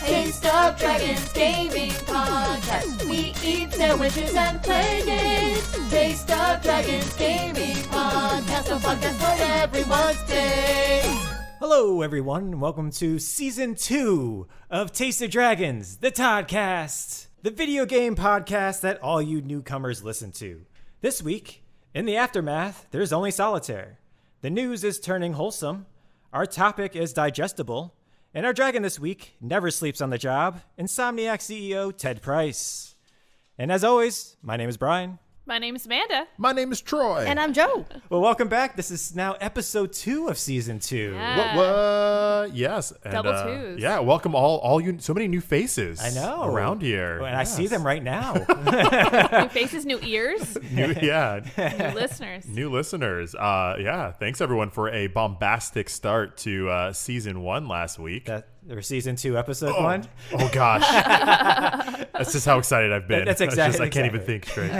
Taste of Dragons Gaming Podcast. We eat sandwiches and play games. Taste of Dragons Gaming Podcast. A podcast for everyone's day. Hello, everyone, and welcome to Season 2 of Taste of Dragons, the Toddcast, the video game podcast that all you newcomers listen to. This week, in the aftermath, there's only Solitaire. The news is turning wholesome, our topic is digestible, and our dragon this week never sleeps on the job, Insomniac CEO Ted Price. And as always, my name is Brian. My name is Amanda. My name is Troy. And I'm Joe. Well, welcome back. This is now episode 2 of season 2. Yeah. What? Yes. And, Double twos. Yeah, welcome all you. So many new faces. I know. Around here. And I see them right now. New faces, new ears, New listeners. New listeners. Yeah, thanks everyone for a bombastic start to season 1 last week. Or season 2, episode 1. Oh gosh. That's just how excited I've been. That's exactly. I can't even think straight.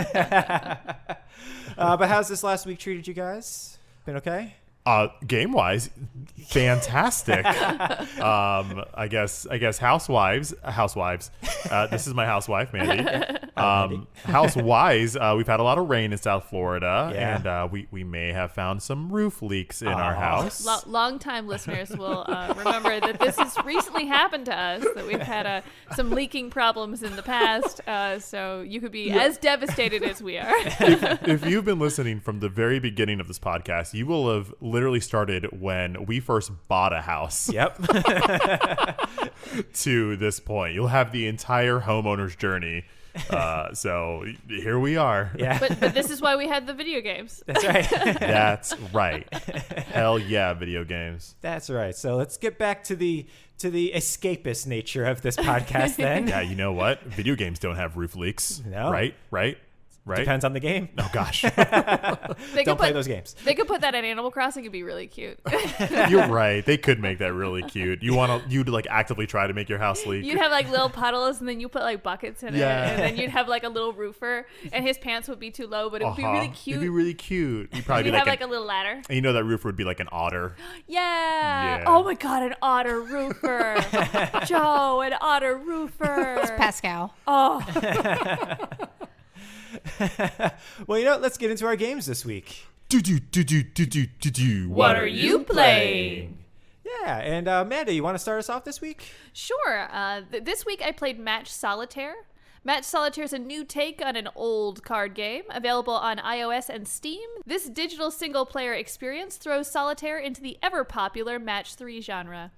But how's this last week treated you guys? Been okay? Game wise, fantastic. I guess housewives. This is my housewife, Mandy. Housewise, we've had a lot of rain in South Florida, and we may have found some roof leaks in our house. Long-time listeners will remember that this has recently happened to us, that we've had some leaking problems in the past, so you could be as devastated as we are. If you've been listening from the very beginning of this podcast, you will have literally started when we first bought a house. Yep. To this point. You'll have the entire homeowner's journey. So here we are. Yeah. But this is why we had the video games. That's right. That's right. Hell yeah, video games. That's right. So let's get back to the escapist nature of this podcast then. Yeah, you know what? Video games don't have roof leaks. No. Right? Depends on the game. Oh gosh. Don't play those games. They could put that in Animal Crossing. It'd be really cute. You're right. They could make that really cute. You'd like actively try to make your house leak. You'd have like little puddles, and then you put like buckets in Yeah. it, and then you'd have like a little roofer, and his pants would be too low, but it would be really cute. It'd be really cute. You'd probably You'd be have like a little ladder. and you know that roofer would be like an otter. Yeah. Yeah. Oh my God, an otter roofer. Joe, an otter roofer. It's Pascal. Oh. Well, let's get into our games this week. What are you playing? Yeah, and Amanda, you want to start us off this week? Sure. This week I played Match Solitaire. Match Solitaire is a new take on an old card game, available on iOS and Steam. This digital single-player experience throws Solitaire into the ever-popular Match 3 genre.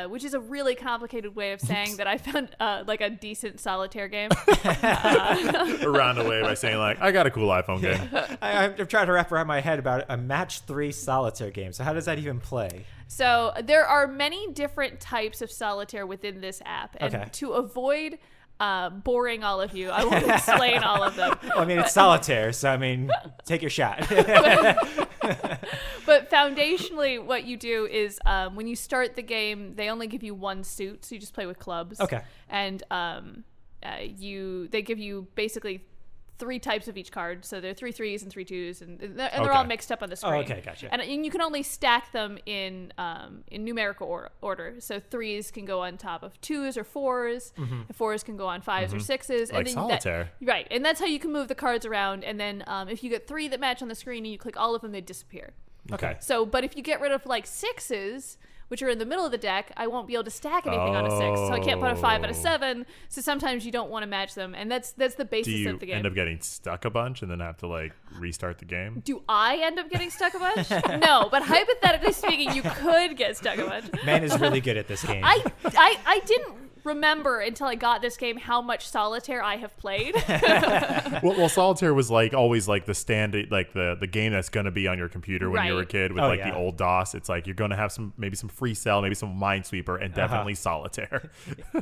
Which is a really complicated way of saying that I found like a decent Solitaire game. A roundaway by saying like, I got a cool iPhone game. I'm trying to wrap around my head about a Match 3 Solitaire game. So how does that even play? So there are many different types of Solitaire within this app. And Okay. to avoid boring all of you, I won't explain all of them. Well, I mean, it's Solitaire, so I mean, take your shot. But foundationally, what you do is when you start the game, they only give you one suit, so you just play with clubs. Okay. And they give you basically 3 types of each card, so there are 3 3s and 3 2s, and they're all mixed up on the screen. Oh, okay, gotcha. And you can only stack them in numerical order. So 3s can go on top of 2s or 4s, and 4s can go on 5s or 6s. Like and then Solitaire. Right, and that's how you can move the cards around. And then if you get 3 that match on the screen and you click all of them, they disappear. Okay. So, but if you get rid of like 6s, which are in the middle of the deck, I won't be able to stack anything on a 6. So I can't put a 5 and a 7. So sometimes you don't want to match them. And that's the basis Do you of the game. end up getting stuck a bunch and then have to like restart the game? Do I end up getting stuck a bunch? No, but hypothetically speaking, you could get stuck a bunch. Man is really good at this game. I didn't remember until I got this game how much Solitaire I have played. well, Solitaire was like always like the standard, like the game that's going to be on your computer when you were a kid with the old DOS. It's like you're going to have maybe some Free Cell, maybe some Minesweeper, and definitely Solitaire.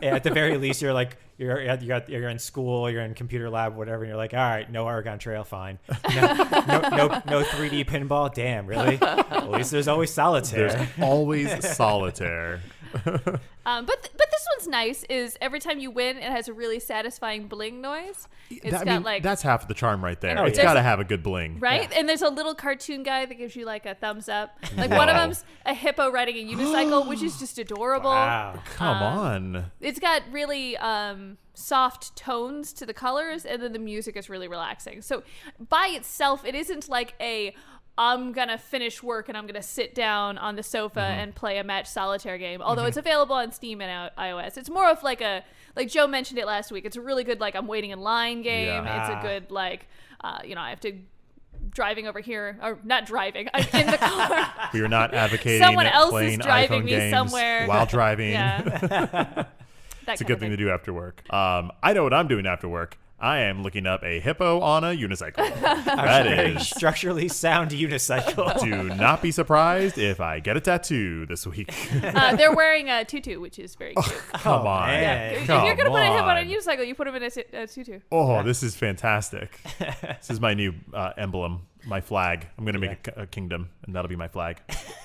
Yeah, at the very least, you're like you're in school, you're in computer lab, whatever, and you're like, all right, no Oregon Trail, fine. No 3D pinball, damn, really? At least there's always Solitaire. There's always Solitaire. But this one's nice. Is every time you win, it has a really satisfying bling noise. It's got like that's half of the charm right there. Oh, It's yeah. got to have a good bling. right, and there's a little cartoon guy that gives you like a thumbs up. Like one of Wow. them's a hippo riding a unicycle, which is just adorable. Wow. Come on. It's got really soft tones to the colors, and then the music is really relaxing. So by itself, it isn't like I'm going to finish work and I'm going to sit down on the sofa and play a match solitaire game, although it's available on Steam and iOS. It's more of like Joe mentioned it last week. It's a really good, like, I'm waiting in line game. Yeah. It's a good, like, I have to driving over here, or not driving, I'm in the car. We are not advocating Someone else is playing driving iPhone me games somewhere. while driving. Yeah. It's a good thing to do after work. I know what I'm doing after work. I am looking up a hippo on a unicycle. That Very is. structurally sound unicycle. Do not be surprised if I get a tattoo this week. They're wearing a tutu, which is very cute. Come on. man. If Come you're going to put a hip on a on. unicycle, you put him in a tutu. Oh, this is fantastic. This is my new emblem, my flag. I'm going to make a kingdom, and that'll be my flag.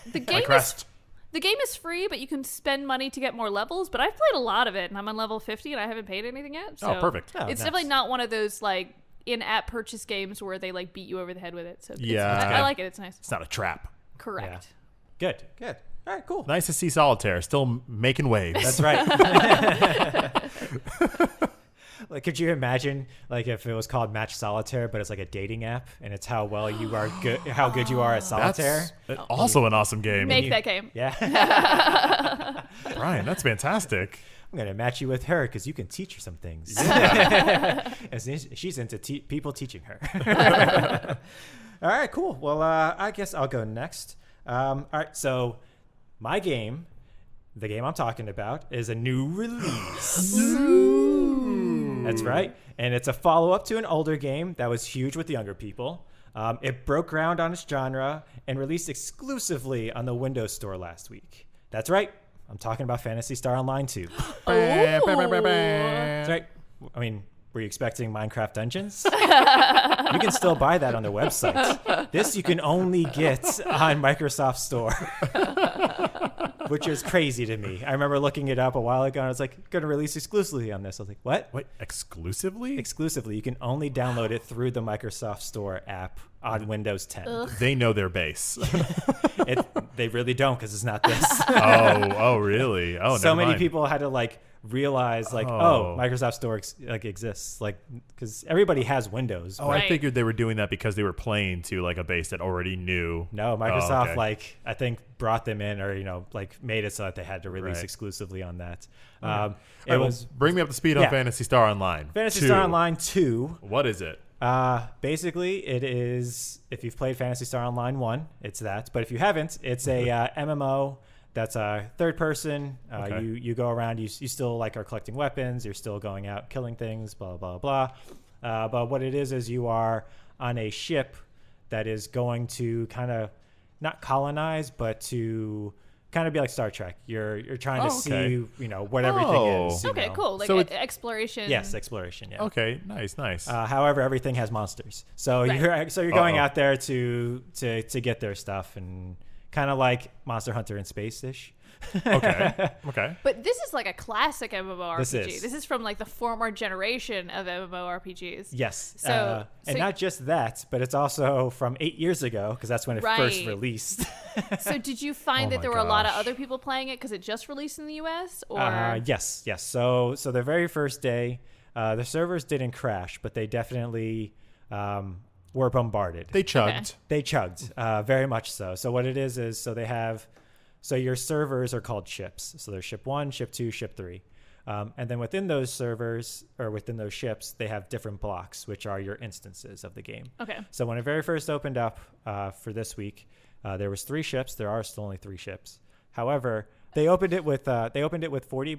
The My game is crest. the game is free, but you can spend money to get more levels. But I've played a lot of it, and I'm on level 50, and I haven't paid anything yet. So Oh, perfect. Oh, it's nice. definitely not one of those like in-app purchase games where they like beat you over the head with it. So Yeah. I like it. It's nice. It's not a trap. Correct. Good. Good. All right, cool. Nice to see Solitaire still making waves. That's right. Like, could you imagine, like, if it was called Match Solitaire, but it's like a dating app, and it's how well you are good, how good you are at solitaire? That's also an awesome game. Make that game. Yeah, Brian, that's fantastic. I'm gonna match you with her because you can teach her some things. And she's into people teaching her. All right, cool. Well, I guess I'll go next. All right, so my game, the game I'm talking about, is a new release. That's right. And it's a follow-up to an older game that was huge with younger people. It broke ground on its genre and released exclusively on the Windows Store last week. That's right. I'm talking about Phantasy Star Online 2. That's right. I mean, were you expecting Minecraft Dungeons? You can still buy that on their website. This you can only get on Microsoft Store. Which is crazy to me. I remember looking it up a while ago, and I was like, going to release exclusively on this. I was like, what? Wait, exclusively? Exclusively. You can only download it through the Microsoft Store app on Windows 10. They know their base. They really don't, because it's not this. Oh, really? Oh, So never many mind. people had to like realize like, Oh. Microsoft Store exists, like, because everybody has Windows. Oh, but I figured they were doing that because they were playing to like a base that already knew. no, Microsoft okay. like I think brought them in, or like made it so that they had to release Right. exclusively on that. It All right, well, was bring me up to speed on Yeah. Phantasy Star Online. Fantasy 2. Star Online 2. What is it? Basically, it is, if you've played Phantasy Star Online 1, it's that. But if you haven't, it's a MMO that's a third person. Okay. You go around, you still like are collecting weapons, you're still going out killing things, blah, blah, blah. But what it is you are on a ship that is going to kind of not colonize, but to kind of be like Star Trek. You're trying to okay. see, what everything is. you Okay, know. cool. Like So it's- exploration. Yes, exploration, yeah. Okay, nice. However, everything has monsters, so Right. you're going Uh-oh. out there to get their stuff, and kind of like Monster Hunter in space ish. Okay. But this is like a classic MMORPG. This is. This is from like the former generation of MMORPGs. Yes. So- and so- not just that, but it's also from 8 years ago, because that's when it first Right. released. So did you find Oh that my there were a lot of gosh. other people playing it because it just released in the US? Or Yes. So the very first day, the servers didn't crash, but they definitely were bombarded. They chugged. They chugged, very much so. So what it is so your servers are called ships. So there's ship 1, ship 2, ship 3. And then within those servers, or within those ships, they have different blocks, which are your instances of the game. Okay. So when it very first opened up for this week, there was 3 ships. There are still only 3 ships. However, they opened it with 40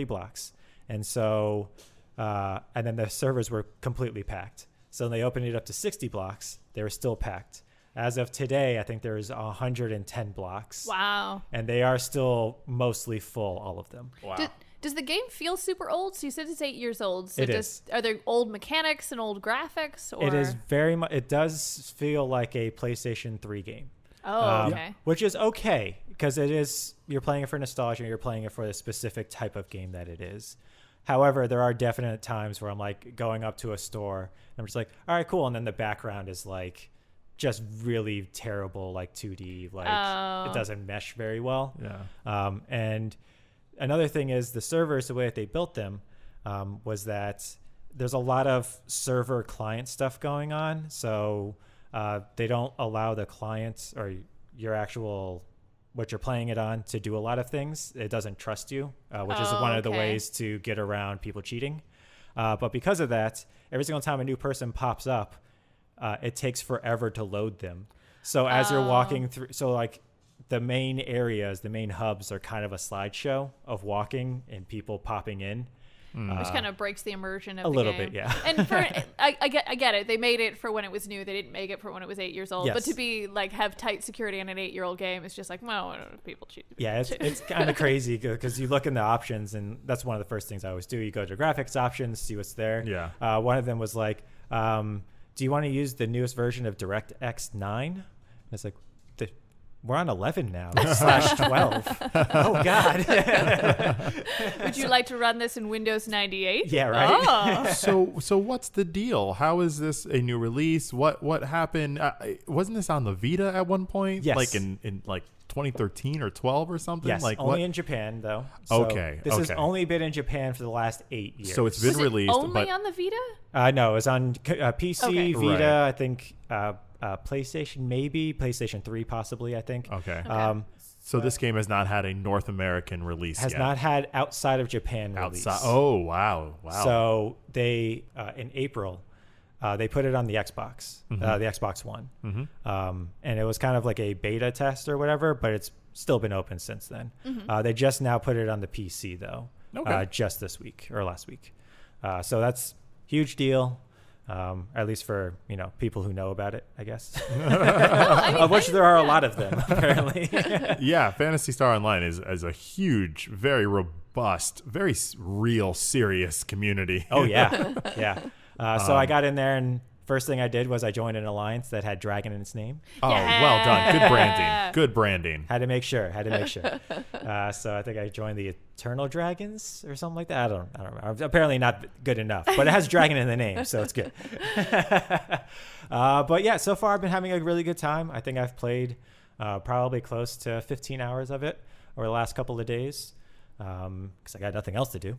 blocks. And so and then the servers were completely packed. So they opened it up to 60 blocks. They were still packed. As of today, I think there's 110 blocks. Wow. And they are still mostly full, all of them. Wow. Does the game feel super old? So you said it's 8 years old. So It is. Are there old mechanics and old graphics? Or? It is very much. It does feel like a PlayStation 3 game. Oh, okay. Which is okay. because you're playing it for nostalgia. You're playing it for the specific type of game that it is. However, there are definite times where I'm like going up to a store and I'm just like, all right, cool. And then the background is like just really terrible, like 2D, like it doesn't mesh very well. Yeah. And another thing is the servers, the way that they built them was that there's a lot of server client stuff going on. So they don't allow the clients or your actual what you're playing it on to do a lot of things. It doesn't trust you, which is one of the ways to get around people cheating. But because of that, every single time a new person pops up, it takes forever to load them. So as you're walking through, so like the main areas, the main hubs are kind of a slideshow of walking and people popping in. Which kind of breaks the immersion of a the little game. bit, yeah. And for I get it. They made it for when it was new. They didn't make it for when it was 8 years old. Yes. But to be like have tight security on an 8-year-old game is just like, well, people cheat. Yeah, it's kind of crazy because you look in the options, and that's one of the first things I always do. You go to graphics options, see what's there. Yeah. One of them was like, do you want to use the newest version of DirectX 9? And it's like, we're on 11 now /12. Oh God. Would you like to run this in Windows 98? Yeah, right. Oh. So what's the deal? How is this a new release? What happened? Wasn't this on the Vita at one point? Yes. Like in like 2013 or 12 or something? Yes, like only what? in Japan though. So Okay, This has okay. only been in Japan for the last 8 years. So it's been Was it released, only but on the Vita? No, it was on PC, Okay. Vita, Right. I think, PlayStation, maybe PlayStation 3, possibly. I think. okay. So this game has not had a North American release has yet. not had outside of Japan release. Outside. Oh wow. So they in April, they put it on the Xbox, the Xbox One, and it was kind of like a beta test or whatever, but it's still been open since then. They just now put it on the PC though, Okay. just this week or last week. So that's huge deal. At least for people who know about it, I guess. Of which there are a lot of them apparently. Yeah, Phantasy Star Online is a huge, very robust, very real, serious community. Oh yeah, yeah. So I got in there, and first thing I did was I joined an alliance that had dragon in its name. Oh, well done. Good branding. Good branding. Had to make sure. So I think I joined the Eternal Dragons or something like that. I don't remember. Apparently not good enough, but it has dragon in the name, so it's good. But yeah, so far I've been having a really good time. I think I've played probably close to 15 hours of it over the last couple of days. Because I got nothing else to do.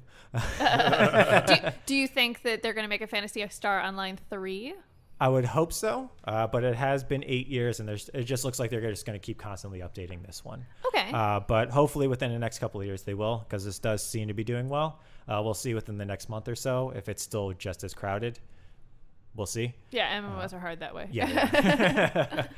Do you think that they're going to make a Phantasy Star Online 3? I would hope so, but it has been 8 years, and it just looks like they're just going to keep constantly updating this one. Okay. But hopefully within the next couple of years they will, because this does seem to be doing well. We'll see within the next month or so if it's still just as crowded. We'll see. Yeah, MMOs are hard that way. Yeah.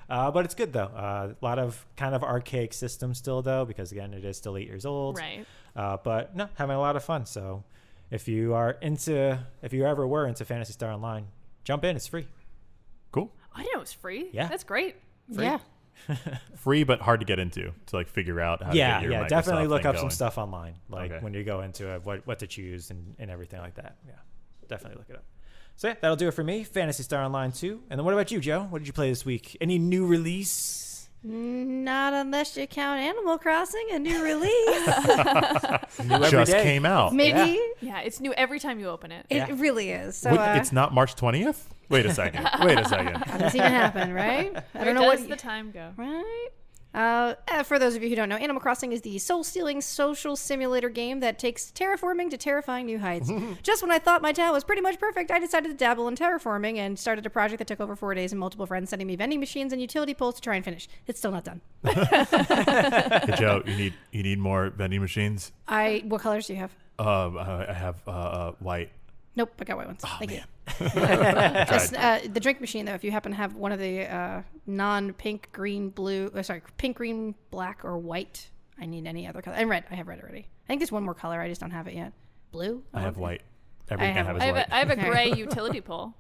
But it's good though. A lot of kind of archaic systems still though, because again, it is still 8 years old. Right. But no, having a lot of fun. So if you ever were into Phantasy Star Online, jump in. It's free. Cool. I didn't know it was free. Yeah. That's great. Free. Yeah. Free, but hard to get into to like figure out how to get your Microsoft definitely look thing up some going. stuff online, like Okay. when you go into it, what to choose and everything like that. Yeah, definitely look it up. So yeah, that'll do it for me. Phantasy Star Online 2. And then what about you, Joe? What did you play this week? Any new release? Not unless you count Animal Crossing, a new release. New every Just day. came out. Maybe. Yeah, it's new every time you open it. It Yeah. really is. So It's not March 20th? Wait a second. how does this even happen, right? I don't know Where does what the time go? Right? For those of you who don't know, Animal Crossing is the soul-stealing social simulator game that takes terraforming to terrifying new heights. Just when I thought my town was pretty much perfect, I decided to dabble in terraforming and started a project that took over 4 days and multiple friends sending me vending machines and utility poles to try and finish. It's still not done. Hey, Joe, you need more vending machines? What colors do you have? I have white. Nope, I got white ones. Oh, Thank you. man. Just, the drink machine, though, if you happen to have one of the non-pink, green, blue, pink, green, black, or white, I need any other color. And red. I have red already. I think there's one more color. I just don't have it yet. Blue? I have white. Everything I have is white. I have a Okay. gray utility pole.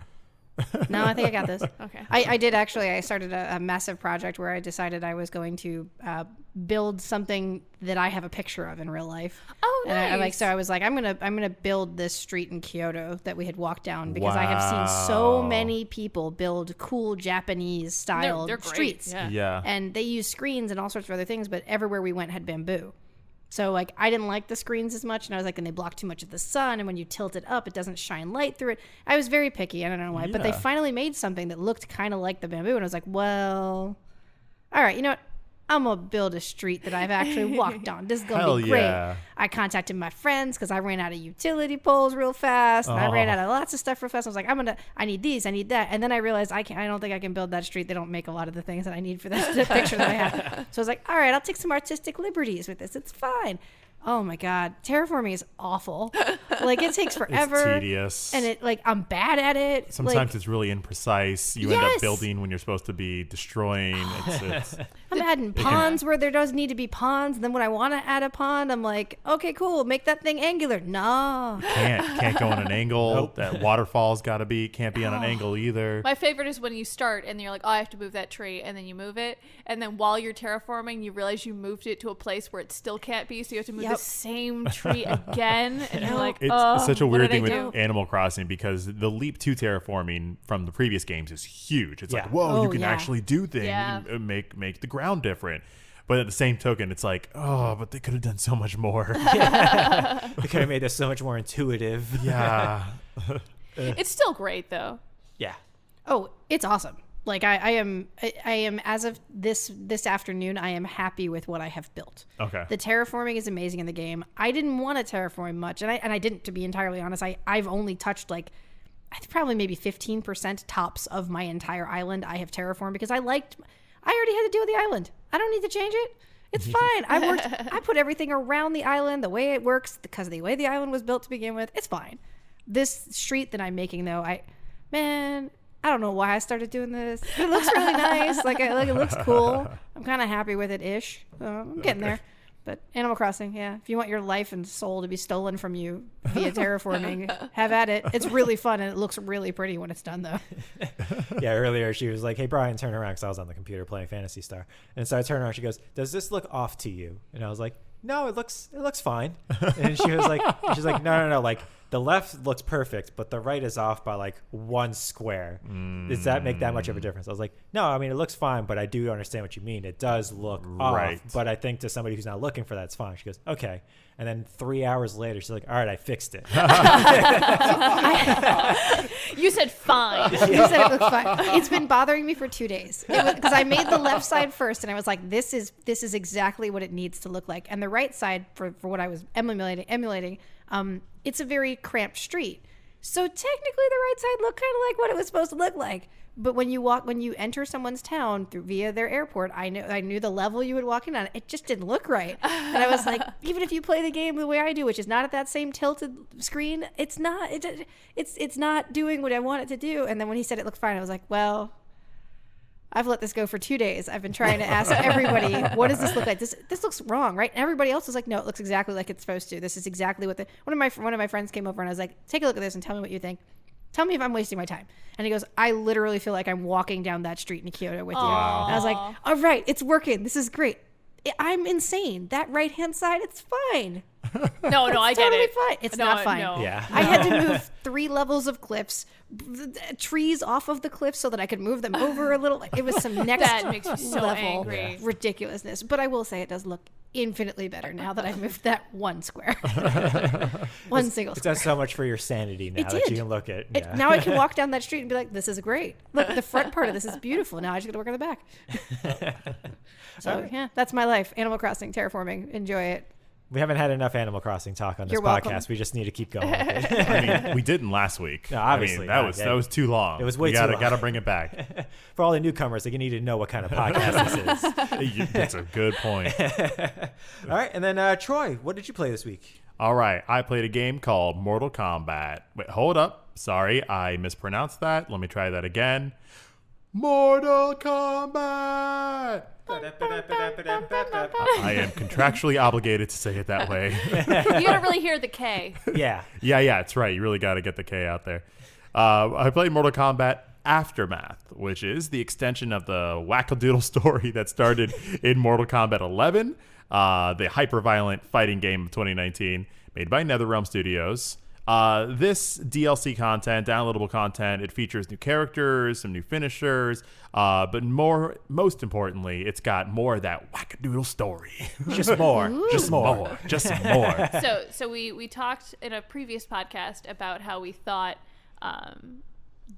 No, I think I got this. Okay. I did actually. I started a massive project where I decided I was going to build something that I have a picture of in real life. Oh, and nice. I was like, I'm gonna build this street in Kyoto that we had walked down because I have seen so many people build cool Japanese style They're great. streets. Yeah. And they use screens and all sorts of other things, but everywhere we went had bamboo. So like I didn't like the screens as much, and I was like, and they block too much of the sun, and when you tilt it up, it doesn't shine light through it. I was very picky. I don't know why, but they finally made something that looked kind of like the bamboo, and I was like, well, all right, you know what? I'm gonna build a street that I've actually walked on. This is gonna be great. Yeah. I contacted my friends because I ran out of utility poles real fast, and I ran out of lots of stuff real fast. I was like, I need these, I need that, and then I realized I don't think I can build that street. They don't make a lot of the things that I need for this the picture that I have. So I was like, all right, I'll take some artistic liberties with this. It's fine. Oh my God, terraforming is awful. Like it takes forever. It's tedious. And I'm bad at it. Sometimes it's really imprecise. You end up building when you're supposed to be destroying. It's I'm adding ponds where there doesn't need to be ponds. And then when I want to add a pond, I'm like, okay, cool, make that thing angular. No. can't go on an angle. Nope. That waterfall's can't be on an angle either. My favorite is when you start and you're like, oh, I have to move that tree, and then you move it, and then while you're terraforming, you realize you moved it to a place where it still can't be, so you have to move the same tree again, and you're like, It's such a what weird did thing I with do? Animal Crossing because the leap to terraforming from the previous games is huge. It's like, Yeah. whoa, you can yeah. actually do things, Yeah. and make the ground different. But at the same token, it's like, oh, but they could have done so much more. They could have made this so much more intuitive. Yeah. It's still great though. Yeah. Oh, it's awesome. Like I am as of this afternoon, I am happy with what I have built. Okay. The terraforming is amazing in the game. I didn't want to terraform much, and I didn't, to be entirely honest. I've only touched like probably maybe 15% tops of my entire island I have terraformed because I already had to deal with the island. I don't need to change it. It's fine. I put everything around the island the way it works because of the way the island was built to begin with. It's fine. This street that I'm making though, I don't know why I started doing this. It looks really nice. Like it looks cool. I'm kind of happy with it ish. I'm getting there. But Animal Crossing, yeah. If you want your life and soul to be stolen from you via terraforming, have at it. It's really fun and it looks really pretty when it's done, though. Yeah, earlier she was like, hey, Brian, turn around, because I was on the computer playing Phantasy Star. And so I turned around, she goes, does this look off to you? And I was like, no, it looks fine. And she's like, no, like the left looks perfect, but the right is off by like 1 square. Does that make that much of a difference? I was like, no, I mean, it looks fine, but I do understand what you mean. It does look Right. off, but I think to somebody who's not looking for that, it's fine. She goes, okay. And then 3 hours later, she's like, all right, I fixed it. You said fine. You said it looked fine. It's been bothering me for 2 days because I made the left side first, and I was like, "This is exactly what it needs to look like." And the right side, for what I was emulating, it's a very cramped street. So technically, the right side looked kind of like what it was supposed to look like. But when you enter someone's town via their airport, I knew the level you would walk in on. It just didn't look right, and I was like, even if you play the game the way I do, which is not at that same tilted screen, it's not doing what I want it to do. And then when he said it looked fine, I was like, well, I've let this go for 2 days. I've been trying to ask everybody, what does this look like? This looks wrong, right? And everybody else was like, no, it looks exactly like it's supposed to. This is exactly what one of my friends came over and I was like, take a look at this and tell me what you think. Tell me if I'm wasting my time. And he goes, I literally feel like I'm walking down that street in Kyoto with you. And I was like, all right, it's working. This is great. I'm insane. That right-hand side, it's fine. No, I get totally it. Fine. It's No, not fine. no. Yeah. I had to move 3 levels of cliffs, trees off of the cliff so that I could move them over a little. It was some next That makes me so level angry. ridiculousness. But I will say it does look infinitely better now that I've moved that 1 square. One single It square. does so much for your sanity now that you can look at. Yeah. Now I can walk down that street and be like, this is great. Look, the front part of this is beautiful. Now I just got to work on the back. So, yeah, that's my life. Animal Crossing, terraforming. Enjoy it. We haven't had enough Animal Crossing talk on this You're podcast. welcome. We just need to keep going with it. I mean, we didn't last week. No, obviously I mean, not. that was too long. It was way we too long. Gotta bring it back. For all the newcomers, they need to know what kind of podcast this is. That's a good point. All right, and then Troy, what did you play this week? All right, I played a game called Mortal Kombat. Wait, hold up. Sorry, I mispronounced that. Let me try that again. Mortal Kombat. I am contractually obligated to say it that way. You don't really hear the K. Yeah. Yeah, it's right. You really got to get the K out there. I played Mortal Kombat Aftermath, which is the extension of the wackadoodle story that started in Mortal Kombat 11, the hyper-violent fighting game of 2019, made by NetherRealm Studios. This DLC content, downloadable content, it features new characters, some new finishers, but most importantly, it's got more of that wackadoodle story. Just more. Ooh. Just more. Just more. So we talked in a previous podcast about how we thought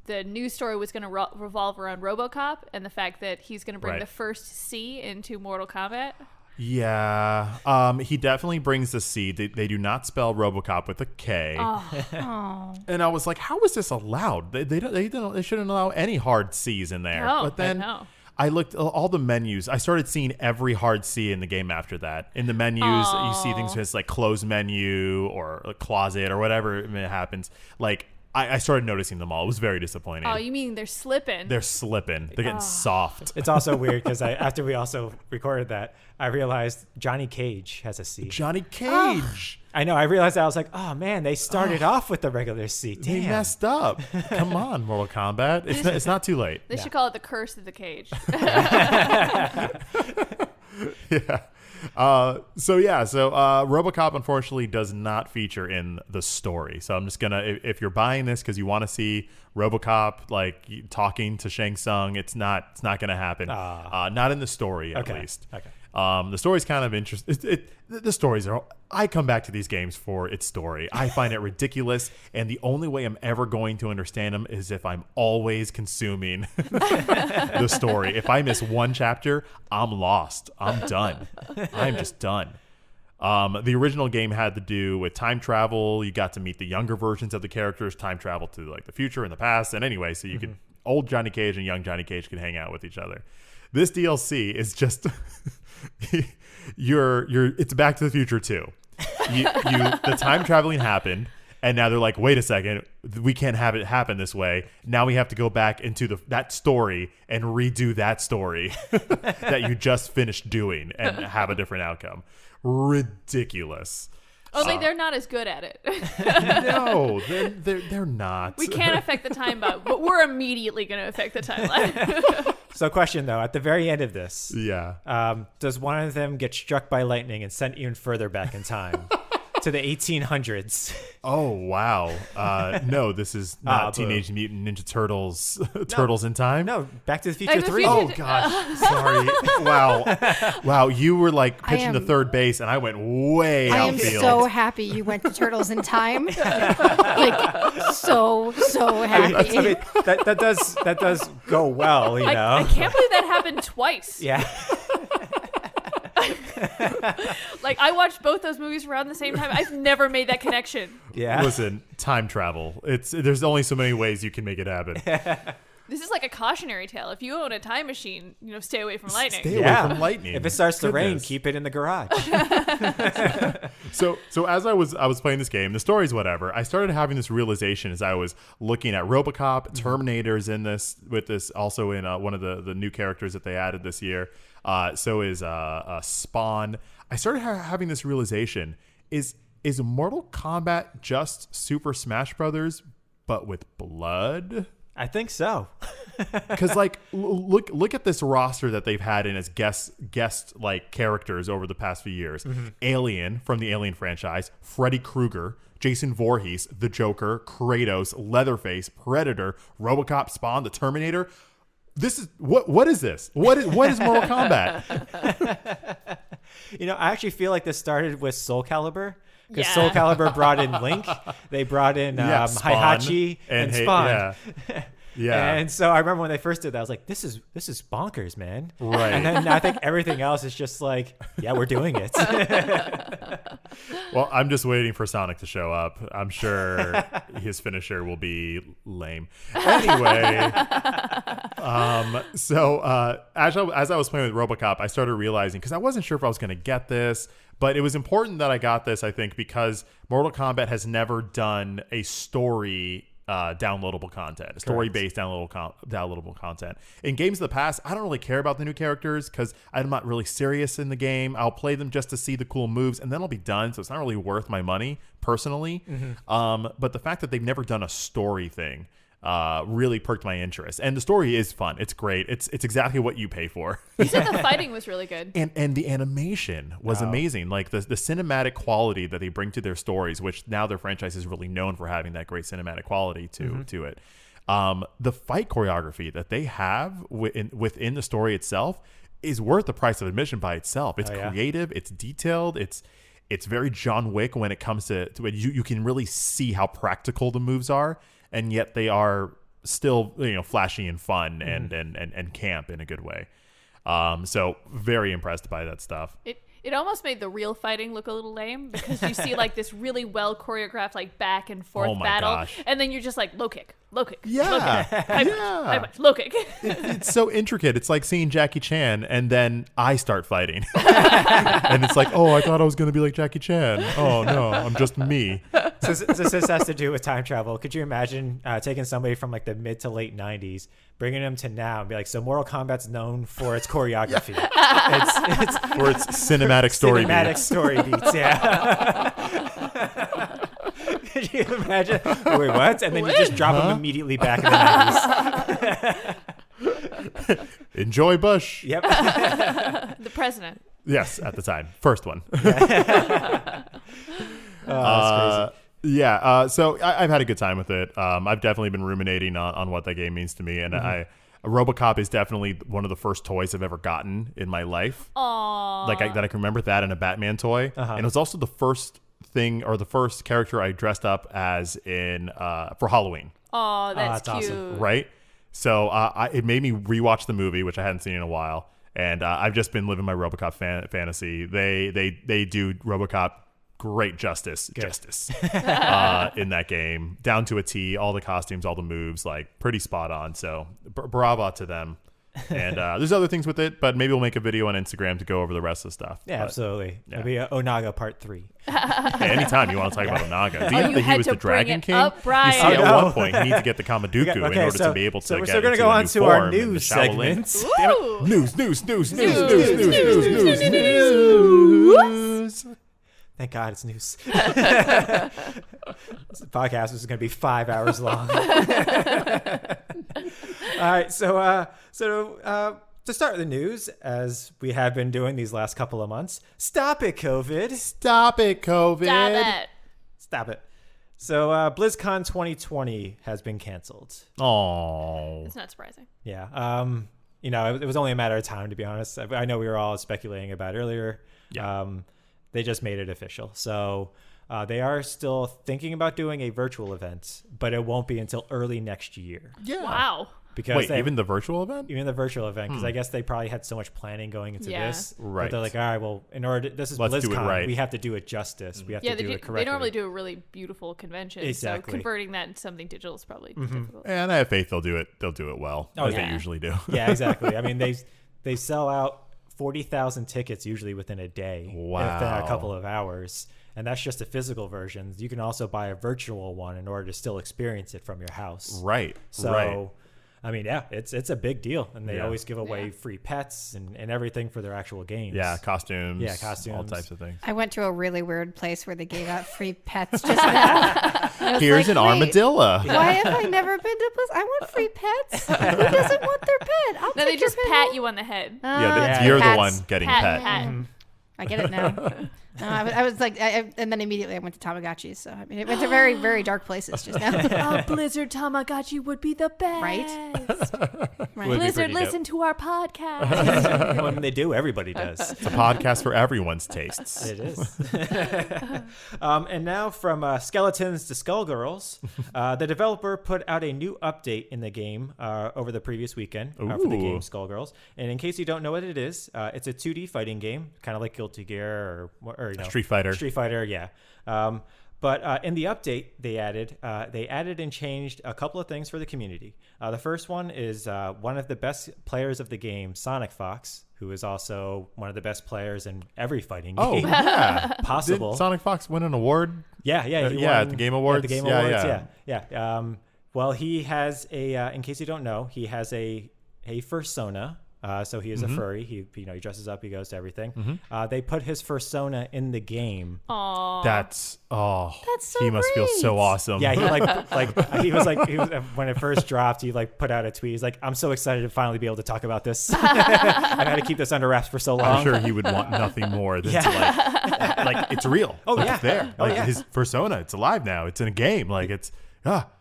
the news story was going to revolve around RoboCop and the fact that he's going to bring Right. the first C into Mortal Kombat. Yeah, he definitely brings the C. They do not spell RoboCop with a K. Oh. And I was like, how is this allowed? They shouldn't allow any hard C's in there. No, but then no. I looked at all the menus. I started seeing every hard C in the game after that. In the menus, you see things as like close menu or a closet or whatever it happens. Like I started noticing them all. It was very disappointing. Oh, you mean they're slipping? They're slipping. They're getting soft. It's also weird because after we also recorded that, I realized Johnny Cage has a C. Johnny Cage. I know. I realized that. I was like, oh man, they started off with the regular C. They Damn. messed up. Come on, Mortal Kombat. It's not too late. They should call it the Curse of the Cage. Yeah. So RoboCop unfortunately does not feature in the story. So I'm just gonna, if you're buying this because you want to see RoboCop like talking to Shang Tsung, it's not gonna happen. Not in the story at least. Okay. The story's kind of interesting. The stories are. I come back to these games for its story. I find it ridiculous, and the only way I'm ever going to understand them is if I'm always consuming the story. If I miss one chapter, I'm lost. I'm done. I'm just done. The original game had to do with time travel. You got to meet the younger versions of the characters, time travel to like the future and the past, and anyway, so you could old Johnny Cage and young Johnny Cage could hang out with each other. This DLC is just it's Back to the Future 2. The time traveling happened, and now they're like, wait a second, we can't have it happen this way. Now we have to go back into that story and redo that story that you just finished doing and have a different outcome. Ridiculous. Only they're not as good at it. No, they're not. We can't affect the timeline, but we're immediately going to affect the timeline. So question though, at the very end of this, Yeah. does one of them get struck by lightning and sent even further back in time to the 1800s? Oh, wow. No, this is not Teenage Mutant Ninja Turtles. Turtles in Time? No, Back to the Future Back to the 3. Future- Oh, gosh. Sorry. Wow. You were like pitching to third base, and I went way I am outfield. so happy you went to Turtles in Time. Like so happy. I mean, that does go well, you know. I can't believe that happened twice. Yeah. Like, I watched both those movies around the same time. I've never made that connection. Yeah. Listen, time travel. There's only so many ways you can make it happen. This is like a cautionary tale. If you own a time machine, stay away from lightning. Stay away from lightning. If it starts to rain, Goodness. keep it in the garage. So as I was playing this game, the story's whatever. I started having this realization as I was looking at RoboCop, Terminator's in this, with this also in one of the new characters that they added this year. So is Spawn. I started having this realization: is Mortal Kombat just Super Smash Brothers, but with blood? I think so. Because like look at this roster that they've had in as guest like characters over the past few years. Alien from the Alien franchise, Freddy Krueger, Jason Voorhees, the Joker, Kratos, Leatherface, Predator, RoboCop, Spawn, the Terminator. This is what is this? What is Mortal Kombat? I actually feel like this started with Soul Calibur. Because Yeah. Soul Calibur brought in Link, they brought in Spawn Heihachi and Spawn. Yeah. And so I remember when they first did that, I was like, this is bonkers, man. Right. And then I think everything else is just like, yeah, we're doing it. Well, I'm just waiting for Sonic to show up. I'm sure his finisher will be lame. Anyway, so as I was playing with RoboCop, I started realizing, because I wasn't sure if I was going to get this, but it was important that I got this, I think, because Mortal Kombat has never done a story downloadable content, story-based downloadable content. In games of the past, I don't really care about the new characters because I'm not really serious in the game. I'll play them just to see the cool moves, and then I'll be done. So it's not really worth my money personally. But the fact that they've never done a story thing really perked my interest. And the story is fun. It's great. It's exactly what you pay for. You said the fighting was really good. And the animation was amazing. Like the cinematic quality that they bring to their stories, which now their franchise is really known for having that great cinematic quality to it. The fight choreography that they have within the story itself is worth the price of admission by itself. It's creative. It's detailed. It's very John Wick when it comes to it. You can really see how practical the moves are, and yet they are still flashy and fun and camp in a good way. So very impressed by that stuff. It almost made the real fighting look a little lame because you see like this really well choreographed like back and forth battle, gosh. and then you're just like low kick, low kick, Yeah, low kick, high punch, low kick. It's so intricate. It's like seeing Jackie Chan and then I start fighting. And it's like, oh, I thought I was going to be like Jackie Chan. Oh, no, I'm just me. So this has to do with time travel. Could you imagine taking somebody from like the mid to late 90s, bringing them to now and be like, so Mortal Kombat's known for its choreography. it's For its cinematic story cinematic beats. story beats, yeah. Could you imagine? Wait, what? And then you just drop them immediately back in the 90s. Enjoy Bush. Yep. The president. Yes, at the time. First one. That's crazy. Yeah, so I've had a good time with it. I've definitely been ruminating on what that game means to me, and RoboCop is definitely one of the first toys I've ever gotten in my life. Aww. That I can remember, that and a Batman toy, and it was also the first thing or the first character I dressed up as in for Halloween. Oh, that's that's cute. awesome. Right? So it made me rewatch the movie, which I hadn't seen in a while, and I've just been living my RoboCop fantasy. They do RoboCop great justice in that game, down to a T. All the costumes, all the moves, like pretty spot on. So bravo to them. And there's other things with it, but maybe we'll make a video on Instagram to go over the rest of the stuff. Yeah, But, absolutely. It'll be Onaga Part 3. hey, anytime you want to talk about Onaga. Do you know you that he had was to the Dragon bring King? it up, Brian. You see, Oh, at no. one point, he needs to get the Kamaduku in order to be able to so get we're going to into go a on new to our form in the news Shaolin. segment. Woo! News. Thank God it's news. This podcast is going to be 5 hours long. All right, so to start the news, as we have been doing these last couple of months, stop it, COVID. Stop it, COVID. Stop it. Stop it. So BlizzCon 2020 has been canceled. Oh. It's not surprising. Yeah. It was only a matter of time, to be honest. I know we were all speculating about it earlier. Yeah. They just made it official. So they are still thinking about doing a virtual event, but it won't be until early next year. Yeah. Wow. Because Wait, even the virtual event? even the virtual event, because I guess they probably had so much planning going into Yeah. this. Right. But they're like, all right, well, in order this is Let's do it BlizzCon, right. we have to do it justice. We have Yeah, to do it correctly. they normally do a really beautiful convention. Exactly. So converting that into something digital is probably difficult. And I have faith they'll do it. They'll do it well, as yeah. they usually do. Yeah, exactly. I mean, they sell out 40,000 tickets usually within a day. Wow. Within a couple of hours. And that's just a physical version. You can also buy a virtual one in order to still experience it from your house. Right. So, right. I mean, yeah, it's a big deal. And they Yeah. always give away Yeah. free pets and everything for their actual games. Yeah, costumes. Yeah, All costumes. types of things. I went to a really weird place where they gave out free pets just now. I was Here's like, an wait, armadillo. Why have I never been to a place? I want free pets. Who doesn't want their pet? I'll No, take they your just pet pat home. you on the head. Yeah, Yeah. you're the Pats. one getting Pat, pet. pat. I get it now. No, I was like, and then immediately I went to Tamagotchis. So I mean, it went to very, very dark places just now. A Blizzard Tamagotchi would be the best. Right? Would be Blizzard, pretty dope. listen to our podcast. When they do, everybody does. It's a podcast for everyone's tastes. It is. And now from Skeletons to Skullgirls, the developer put out a new update in the game over the previous weekend for the game Ooh. Skullgirls. And in case you don't know what it is, it's a 2D fighting game, kind of like Guilty Gear or Street Fighter. Street Fighter, yeah. But in the update, they added and changed a couple of things for the community. The first one is one of the best players of the game, Sonic Fox, who is also one of the best players in every fighting Oh, game yeah. possible. Did Sonic Fox win an award? Yeah, At he the Game Awards? At the Game Yeah, Awards, yeah. yeah. Well, he has a. In case you don't know, he has a fursona, So he is a furry. He dresses up. He goes to everything. They put his fursona in the game. Aww. That's so he must feel so awesome. Yeah, he was when it first dropped, he put out a tweet. He's like, I'm so excited to finally be able to talk about this. I've had to keep this under wraps for so long. I'm sure he would want nothing more than to like it's real. Oh, yeah. It's there. His persona, it's alive now. It's in a game.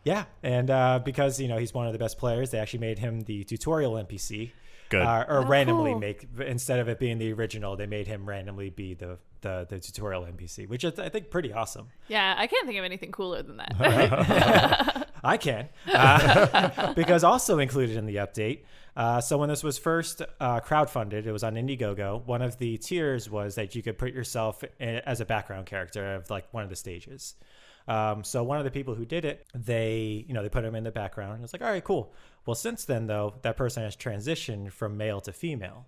Yeah, and because he's one of the best players, they actually made him the tutorial NPC. Good. Randomly cool. instead of it being the original, they made him randomly be the tutorial NPC, which is I think pretty awesome. Yeah, I can't think of anything cooler than that. I can, because also included in the update. So when this was first crowdfunded, it was on Indiegogo. One of the tiers was that you could put yourself as a background character of one of the stages. So one of the people who did it, they put him in the background. It's like, all right, cool. Well, since then, though, that person has transitioned from male to female.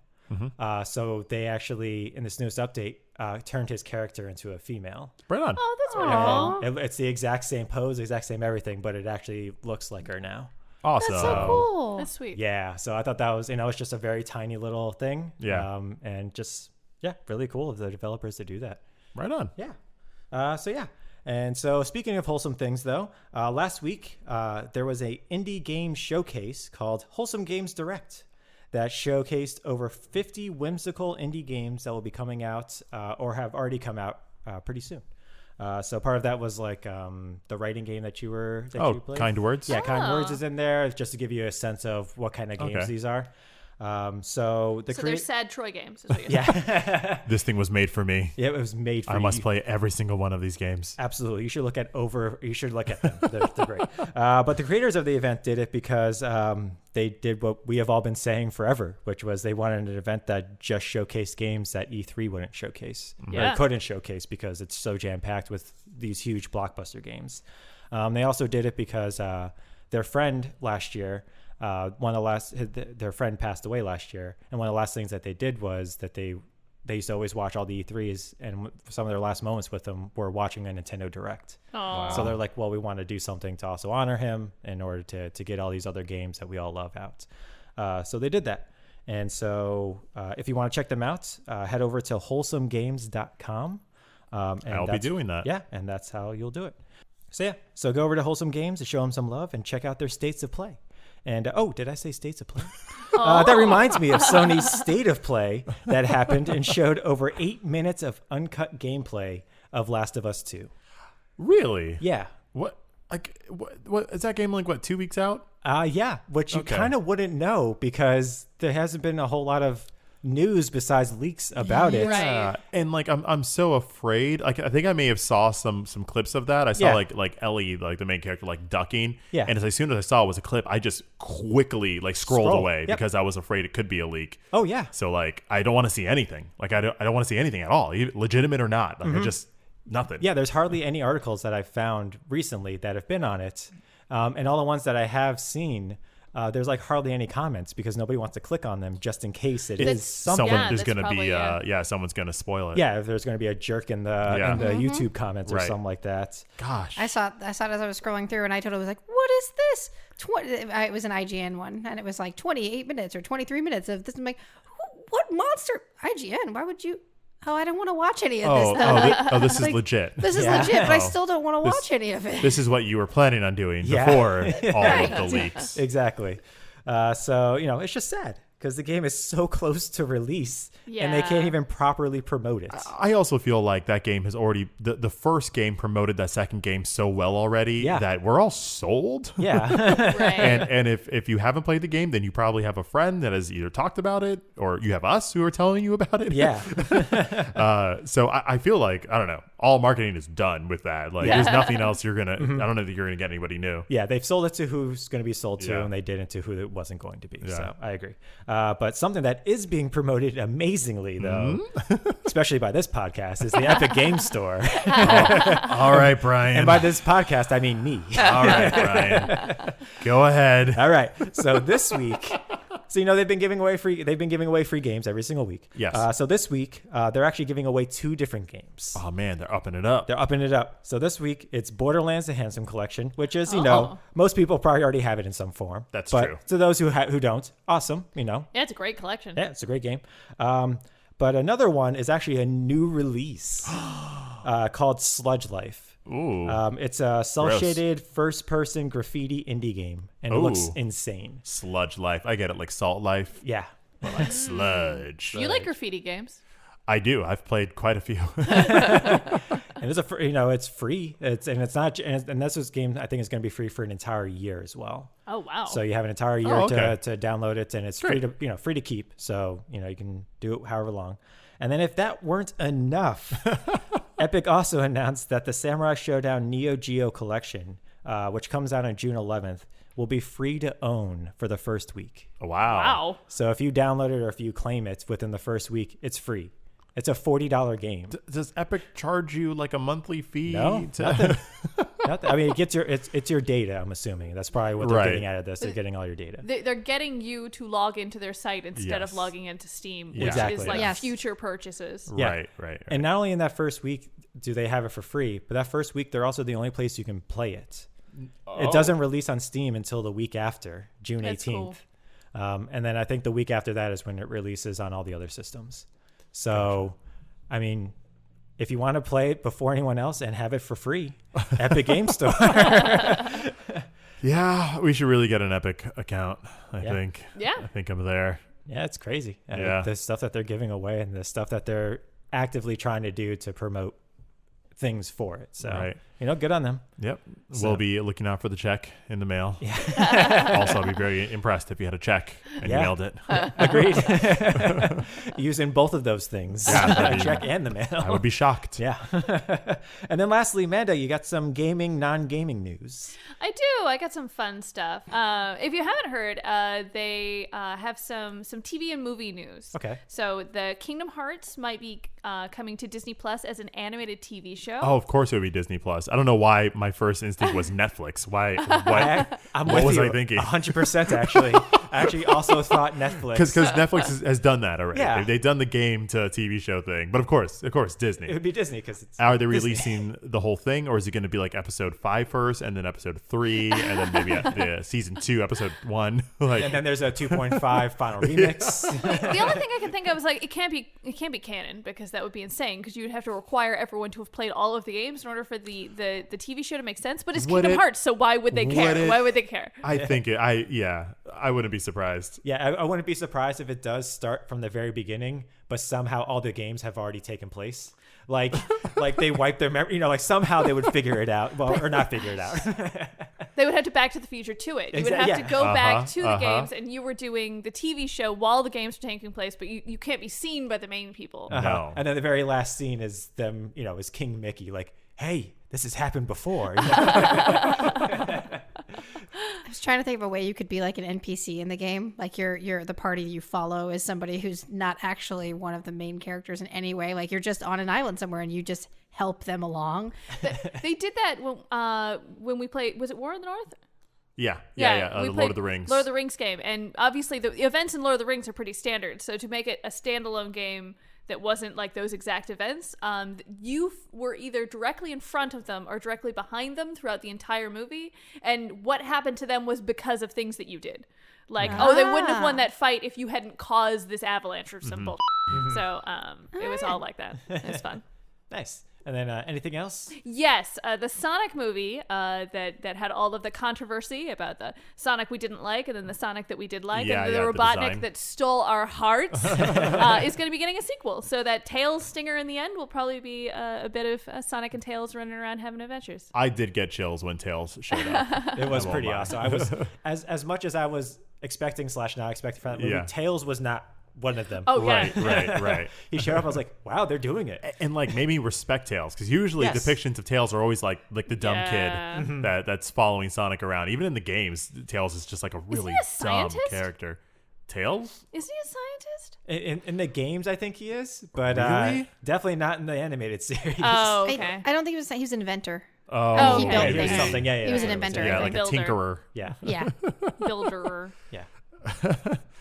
So they actually, in this newest update, turned his character into a female. Right on. Oh, that's wonderful. It's the exact same pose, exact same everything, but it actually looks like her now. Awesome. That's so cool. That's sweet. Yeah. So I thought that was, it's just a very tiny little thing. Yeah. And just, really cool of the developers to do that. Right on. Yeah. So yeah. And so speaking of wholesome things, though, last week there was a indie game showcase called Wholesome Games Direct that showcased over 50 whimsical indie games that will be coming out or have already come out pretty soon. So part of that was the writing game that you played. Kind Words. Yeah, Kind Words is in there just to give you a sense of what kind of games these are. So they're sad Troy games. Is what you're saying. Yeah. This thing was made for me. Yeah, it was made for you. I must play every single one of these games. Absolutely. You should look at them. They're great. But the creators of the event did it because they did what we have all been saying forever, which was they wanted an event that just showcased games that E3 wouldn't showcase. Yeah. Or couldn't showcase because it's so jam-packed with these huge blockbuster games. They also did it because their friend last year, their friend passed away last year, and one of the last things that they did was that they used to always watch all the E3s, and some of their last moments with him were watching a Nintendo Direct. Wow. So they're like, well, we want to do something to also honor him in order to get all these other games that we all love out. So they did that. And so if you want to check them out, head over to wholesomegames.com. And I'll be doing that. Yeah, and that's how you'll do it. So go over to Wholesome Games to show them some love and check out their states of play. And did I say states of play? That reminds me of Sony's State of Play that happened and showed over 8 minutes of uncut gameplay of Last of Us 2. Really? Yeah. What is that game 2 weeks out? Yeah, which you kind of wouldn't know because there hasn't been a whole lot of news besides leaks about it. Right. And I'm so afraid. I think I may have saw some clips of that. I saw like Ellie, the main character, ducking. Yeah. And as soon as I saw it was a clip, I just quickly scrolled away because I was afraid it could be a leak. Oh yeah. So I don't want to see anything. I don't want to see anything at all, legitimate or not. I just nothing. Yeah, there's hardly any articles that I've found recently that have been on it. And all the ones that I have seen, there's hardly any comments because nobody wants to click on them just in case it is something. There's going to be someone's going to spoil it. Yeah, if there's going to be a jerk in the YouTube comments or something like that. Gosh. I saw it as I was scrolling through, and I totally was like, "What is this?" It was an IGN one, and it was 28 minutes or 23 minutes of this. I'm like, "What monster?" IGN? Why would you? Oh, I don't want to watch any of this. This is legit. This is legit, but I still don't want to watch any of it. This is what you were planning on doing before all of the leaks. Exactly. So, it's just sad because the game is so close to release and they can't even properly promote it. I also feel like that game has already, the first game promoted that second game so well already that we're all sold. Yeah. Right. And if you haven't played the game, then you probably have a friend that has either talked about it or you have us who are telling you about it. Yeah. So I feel I don't know, all marketing is done with that. There's nothing else you're going to, I don't know that you're going to get anybody new. Yeah. They've sold it to who's going to be sold to and they didn't to who it wasn't going to be. Yeah. So I agree. But something that is being promoted amazingly, though, especially by this podcast, is the Epic Game Store. All right, Brian. And by this podcast, I mean me. All right, Brian. Go ahead. All right. So this week, So they've been giving away free games every single week. Yes. So this week they're actually giving away 2 different games. Oh man, they're upping it up. They're upping it up. So this week it's Borderlands: The Handsome Collection, which is most people probably already have it in some form. That's but true. To those who don't, awesome. Yeah, it's a great collection. Yeah, it's a great game. But another one is actually a new release called Sludge Life. Ooh. It's a cel-shaded first-person graffiti indie game, and it looks Ooh. insane. Sludge Life. I get it, like Salt Life. Yeah. But like sludge. You like graffiti games? I do. I've played quite a few. And it's free. It's not, and this game I think is going to be free for an entire year as well. Oh wow! So you have an entire year to download it, and it's Great. free to keep. So you can do it however long. And then if that weren't enough, Epic also announced that the Samurai Showdown Neo Geo Collection, which comes out on June 11th, will be free to own for the first week. Wow. So if you download it or if you claim it within the first week, it's free. It's a $40 game. Does Epic charge you like a monthly fee? No, nothing. I mean, it's your data. I'm assuming that's probably what they're getting out of this. They're getting all your data. They're getting you to log into their site instead of Yes. logging into Steam, which Exactly. is like Yes. future purchases. Yeah. Right. And not only in that first week do they have it for free, but that first week they're also the only place you can play it. It doesn't release on Steam until the week after, June 18th. Cool. And then I think the week after that is when it releases on all the other systems. So, I mean, if you want to play it before anyone else and have it for free, Epic Game Store. Yeah, we should really get an Epic account, I think. Yeah. I think I'm there. Yeah, it's crazy. I mean, Yeah. the stuff that they're giving away and the stuff that they're actively trying to do to promote things for it. So, Right. good on them. Yep. So- We'll be looking out for the check in the mail. Yeah. Also, I'd be very impressed if you had a check and you Yeah. mailed it. Agreed. Using both of those things, Yeah, that'd a be- check and the mail. I would be shocked. Yeah. And then lastly, Amanda, you got some gaming, non-gaming news. I do. I got some fun stuff. If you haven't heard, they have some TV and movie news. Okay. So the Kingdom Hearts might be coming to Disney Plus as an animated TV show. Oh, of course it would be Disney Plus. I don't know why my first instinct was Netflix. Why? I'm What with was you I thinking? 100% actually. I actually also thought Netflix. Because Netflix has done that already. Yeah. They've done the game to TV show thing. But of course, Disney. It would be Disney because it's Are they Disney. releasing the whole thing, or is it going to be like episode 5 first, and then episode 3, and then maybe the season 2, episode 1? Like, And then there's a 2.5 final remix. The only thing I can think of is like it can't be canon because that would be insane because you would have to require everyone to have played all of the games in order for the TV show to make sense. But it's Would Kingdom it- Hearts, so why would they care? would it- Why would they care? I think I wouldn't be surprised. Yeah, I wouldn't be surprised if it does start from the very beginning, but somehow all the games have already taken place. Like they wipe their memory, like somehow they would figure it out. Well, or not figure it out. They would have to Back to the Future to it. You would have Yeah. to go back to the Uh-huh. games, and you were doing the TV show while the games were taking place, but you can't be seen by the main people. No. And then the very last scene is them, is King Mickey like, hey, this has happened before. I was trying to think of a way you could be like an NPC in the game. Like you're the party you follow is somebody who's not actually one of the main characters in any way. Like you're just on an island somewhere and you just help them along. They did that when we played. Was it War in the North? Yeah. We The Lord played of the Rings. Lord of the Rings game, and obviously the events in Lord of the Rings are pretty standard. So to make it a standalone game that wasn't like those exact events, you were either directly in front of them or directly behind them throughout the entire movie, and what happened to them was because of things that you did. Like, they wouldn't have won that fight if you hadn't caused this avalanche or some bullshit. So it was all like that. It was fun. Nice. And then anything else? Yes, the Sonic movie that had all of the controversy about the Sonic we didn't like and then the Sonic that we did like and the the Robotnik design. that stole our hearts is going to be getting a sequel. So that Tails stinger in the end will probably be a bit of Sonic and Tails running around having adventures. I did get chills when Tails showed up. It was I won't pretty lie. awesome. I was as much as I was expecting / not expecting from that movie, Yeah. Tails was not one of them. Oh, Right, yeah. right. He showed up. I was like, wow, they're doing it. And like made me respect Tails, because usually Yes. depictions of Tails are always like the dumb Yeah. kid that's following Sonic around. Even in the games, Tails is just like a really a dumb scientist? character. Tails? Isn't he a scientist? In the games, I think he is, but Really? definitely not in the animated series. Oh, okay. I don't think he was an inventor. Oh, He okay. built He was things. something. Yeah, He was an yeah, inventor. Yeah, I like think. a Builder. tinkerer. Yeah, Yeah. Builder. yeah.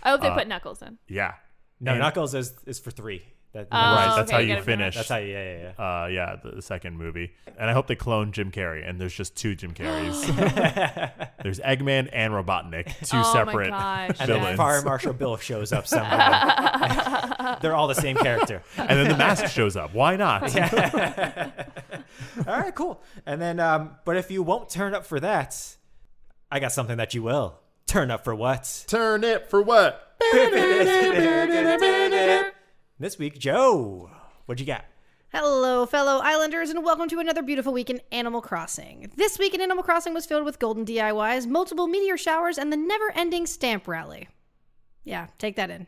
I hope they put Knuckles in. Yeah. No, And- Knuckles is for 3. Right, Oh, that's okay, how you you gotta finish. That's how yeah. The second movie. And I hope they clone Jim Carrey, and there's just 2 Jim Carreys. There's Eggman and Robotnik, 2 separate gosh. And then villains. Fire Marshal Bill shows up somewhere. They're all the same character. And then the mask shows up. Why not? All right, cool. And then, but if you won't turn up for that, I got something that you will. Turn up for what? Turn it for what? This week, Joe, what'd you got? Hello, fellow islanders, and welcome to another beautiful week in Animal Crossing. This week in Animal Crossing was filled with golden DIYs, multiple meteor showers, and the never-ending stamp rally. Yeah, take that in.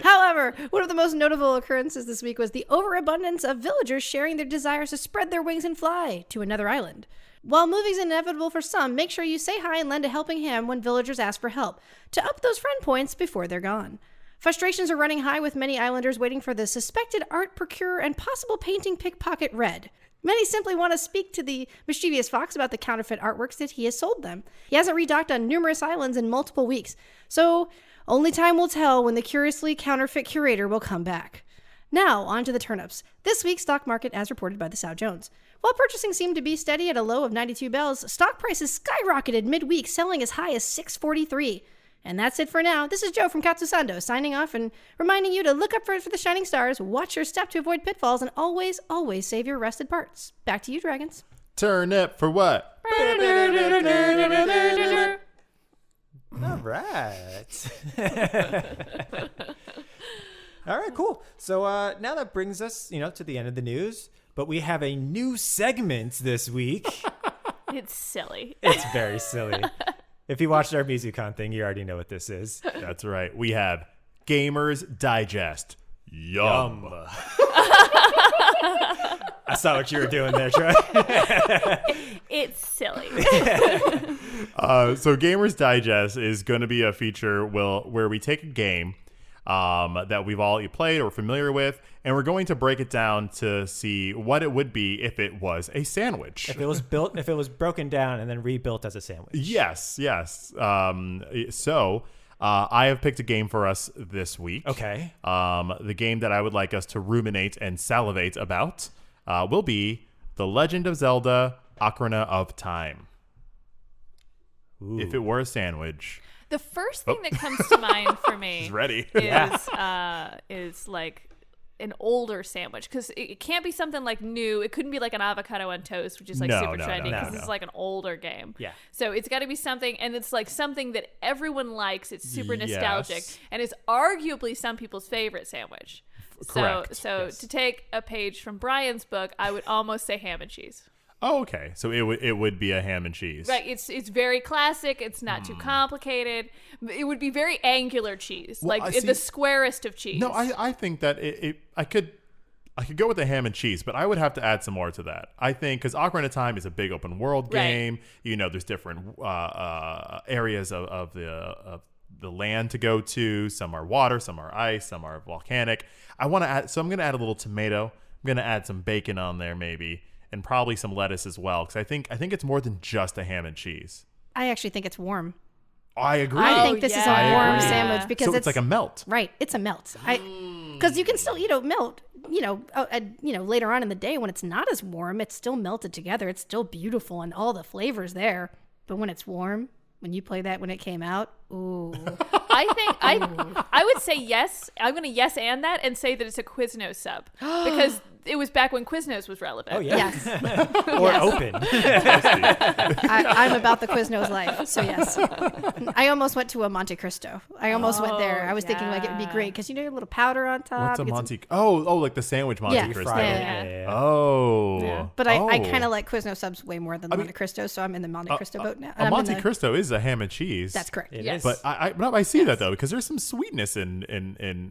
However, one of the most notable occurrences this week was the overabundance of villagers sharing their desires to spread their wings and fly to another island. While moving is inevitable for some, make sure you say hi and lend a helping hand when villagers ask for help, to up those friend points before they're gone. Frustrations are running high with many islanders waiting for the suspected art procurer and possible painting pickpocket Red. Many simply want to speak to the mischievous fox about the counterfeit artworks that he has sold them. He hasn't redocked on numerous islands in multiple weeks, so only time will tell when the curiously counterfeit curator will come back. Now, on to the turnips. This week's stock market as reported by the Dow Jones. While purchasing seemed to be steady at a low of 92 bells, stock prices skyrocketed midweek, selling as high as 643. And that's it for now. This is Joe from Katsusando signing off and reminding you to look up for the shining stars, watch your step to avoid pitfalls, and always, always save your rusted parts. Back to you, dragons. Turn it for what? All right. All right, cool. So now that brings us, to the end of the news. But we have a new segment this week. It's silly. It's very silly. If you watched our MizuCon thing, you already know what this is. That's right. We have Gamers Digest. Yum. I saw what you were doing there, Troy. It's silly. So Gamers Digest is going to be a feature where we take a game that we've all played or familiar with, and we're going to break it down to see what it would be if it was a sandwich. If it was broken down and then rebuilt as a sandwich. Yes. So I have picked a game for us this week. Okay. The game that I would like us to ruminate and salivate about will be The Legend of Zelda: Ocarina of Time. Ooh. If it were a sandwich. The first thing that comes to mind for me He's ready. is like an older sandwich, because it can't be something like new. It couldn't be like an avocado on toast, which is like super trendy, because it's like an older game. Yeah. So it's got to be something, and it's like something that everyone likes. It's super Yes. nostalgic, and is arguably some people's favorite sandwich. Correct. So Yes. to take a page from Brian's book, I would almost say ham and cheese. Oh, okay. So it would be a ham and cheese. Right, it's very classic. It's not too complicated. It would be very angular cheese, Well, like I see- the squarest of cheese. No, I think that I could go with the ham and cheese, but I would have to add some more to that. I think because Ocarina of Time is a big open world Right. game. There's different areas of the land to go to. Some are water, some are ice, some are volcanic. I want to add, so I'm going to add a little tomato. I'm going to add some bacon on there maybe, and probably some lettuce as well, because I think it's more than just a ham and cheese. I actually think it's warm. I agree. I Oh, think this is yeah. a I warm agree. sandwich because So it's like a melt. right. It's a melt. Because you can still eat a melt. Later on in the day when it's not as warm, it's still melted together. It's still beautiful and all the flavors there. But when it's warm, when you play that when it came out, ooh. I would say yes. I'm going to yes and that and say that it's a Quiznos sub, because it was back when Quiznos was relevant. Oh, yeah. Yes. Or Yes. open. I'm about the Quiznos life, so yes. I almost went to a Monte Cristo. I almost went there. I was thinking like it would be yeah. great because a little powder on top. What's a get some- Monte? Oh, like the sandwich Monte Yeah, Cristo. Fried it. Yeah. Yeah. Oh. Yeah. But I Oh. kind of like Quiznos subs way more than the mean, Monte Cristo, so I'm in the Monte Cristo boat now. A Monte Cristo is a ham and cheese. That's correct. It Yes. is. But I see that though, because there's some sweetness in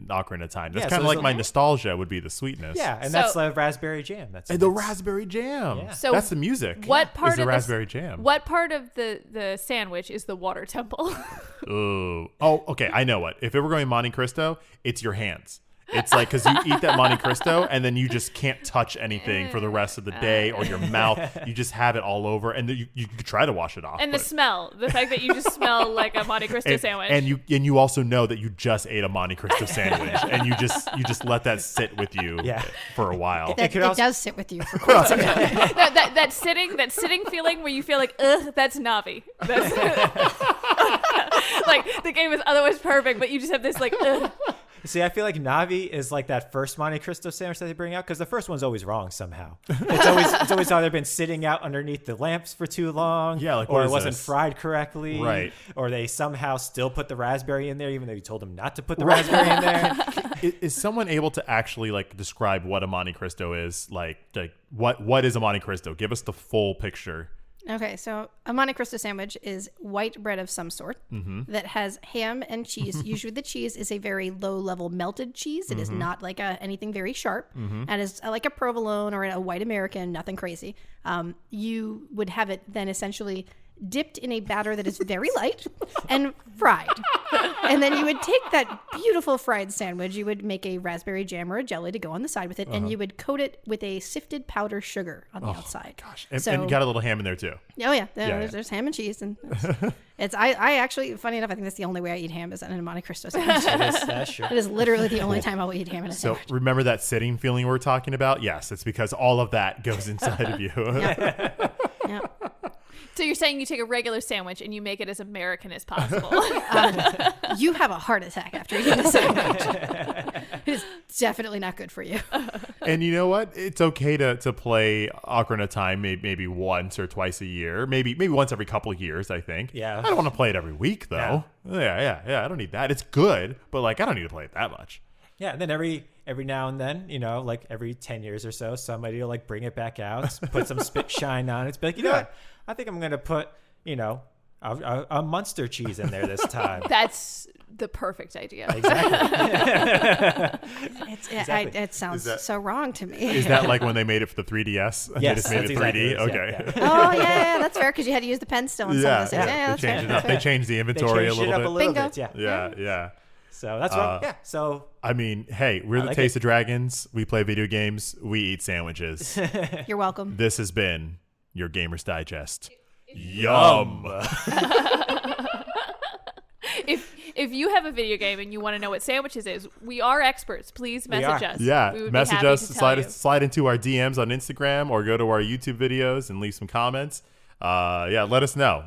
Ocarina of Time. That's Yeah, kind so of like there's my a- nostalgia would be the sweetness. Yeah, and So- that's the raspberry jam. That's And the raspberry jam. Yeah. So that's the music. What part is the of raspberry jam? What part of the sandwich is the water temple? Ooh. Oh, okay. I know what. If it were going Monte Cristo, it's your hands. It's like, because you eat that Monte Cristo and then you just can't touch anything for the rest of the day, or your mouth. You just have it all over, and you try to wash it off. And the smell, the fact that you just smell like a Monte Cristo sandwich. And you also know that you just ate a Monte Cristo sandwich, and you just let that sit with you for a while. It does sit with you for quite some time. that sitting feeling where you feel like, ugh, that's Navi. That's like the game is otherwise perfect, but you just have this like, ugh. See, I feel like Navi is like that first Monte Cristo sandwich that they bring out, because the first one's always wrong somehow. It's always either been sitting out underneath the lamps for too long, or it wasn't fried correctly, right? Or they somehow still put the raspberry in there, even though you told them not to put the raspberry in there. Is someone able to actually like describe what a Monte Cristo is? Like what is a Monte Cristo? Give us the full picture. Okay, so a Monte Cristo sandwich is white bread of some sort that has ham and cheese. Usually the cheese is a very low-level melted cheese. It is not like anything very sharp. And it's like a provolone or a white American, nothing crazy. You would have it then essentially dipped in a batter that is very light and fried. And then you would take that beautiful fried sandwich, you would make a raspberry jam or a jelly to go on the side with it, and you would coat it with a sifted powder sugar on the outside. Gosh. And you got a little ham in there too. Oh yeah, there's ham and cheese, and it's I actually, funny enough, I think that's the only way I eat ham is in a Monte Cristo sandwich. That's true. It is literally the only time I will eat ham in a So sandwich. remember that sitting feeling we're talking about? Yes, it's because all of that goes inside of you. Yeah. So you're saying you take a regular sandwich and you make it as American as possible. You have a heart attack after eating a sandwich. It is definitely not good for you. And you know what? It's okay to play Ocarina of Time maybe once or twice a year, maybe once every couple of years. I think. Yeah. I don't want to play it every week though. Yeah. I don't need that. It's good, but like I don't need to play it that much. Yeah, and then every now and then, like every 10 years or so, somebody will like bring it back out, put some spit shine on it. It's be like, you know what? I think I'm going to put, a Munster cheese in there this time. That's the perfect idea. Exactly. It sounds so wrong to me. Is that like when they made it for the 3DS? And Yes, they just made it that's 3D? exactly Okay. it is, Oh yeah, that's fair because you had to use the pen still in some of those things. Yeah, They that's changed fair. it up. They changed the They inventory changed a it little up bit. a little Bingo. bit. Yeah. So that's right. Yeah. So I mean, hey, we're the like Taste of Dragons. We play video games. We eat sandwiches. You're welcome. This has been your Gamer's Digest. Yum. If you have a video game and you want to know what sandwiches is, we are experts. Please message us. Yeah, We would message be happy us, to tell you. slide into our DMs on Instagram, or go to our YouTube videos and leave some comments. Let us know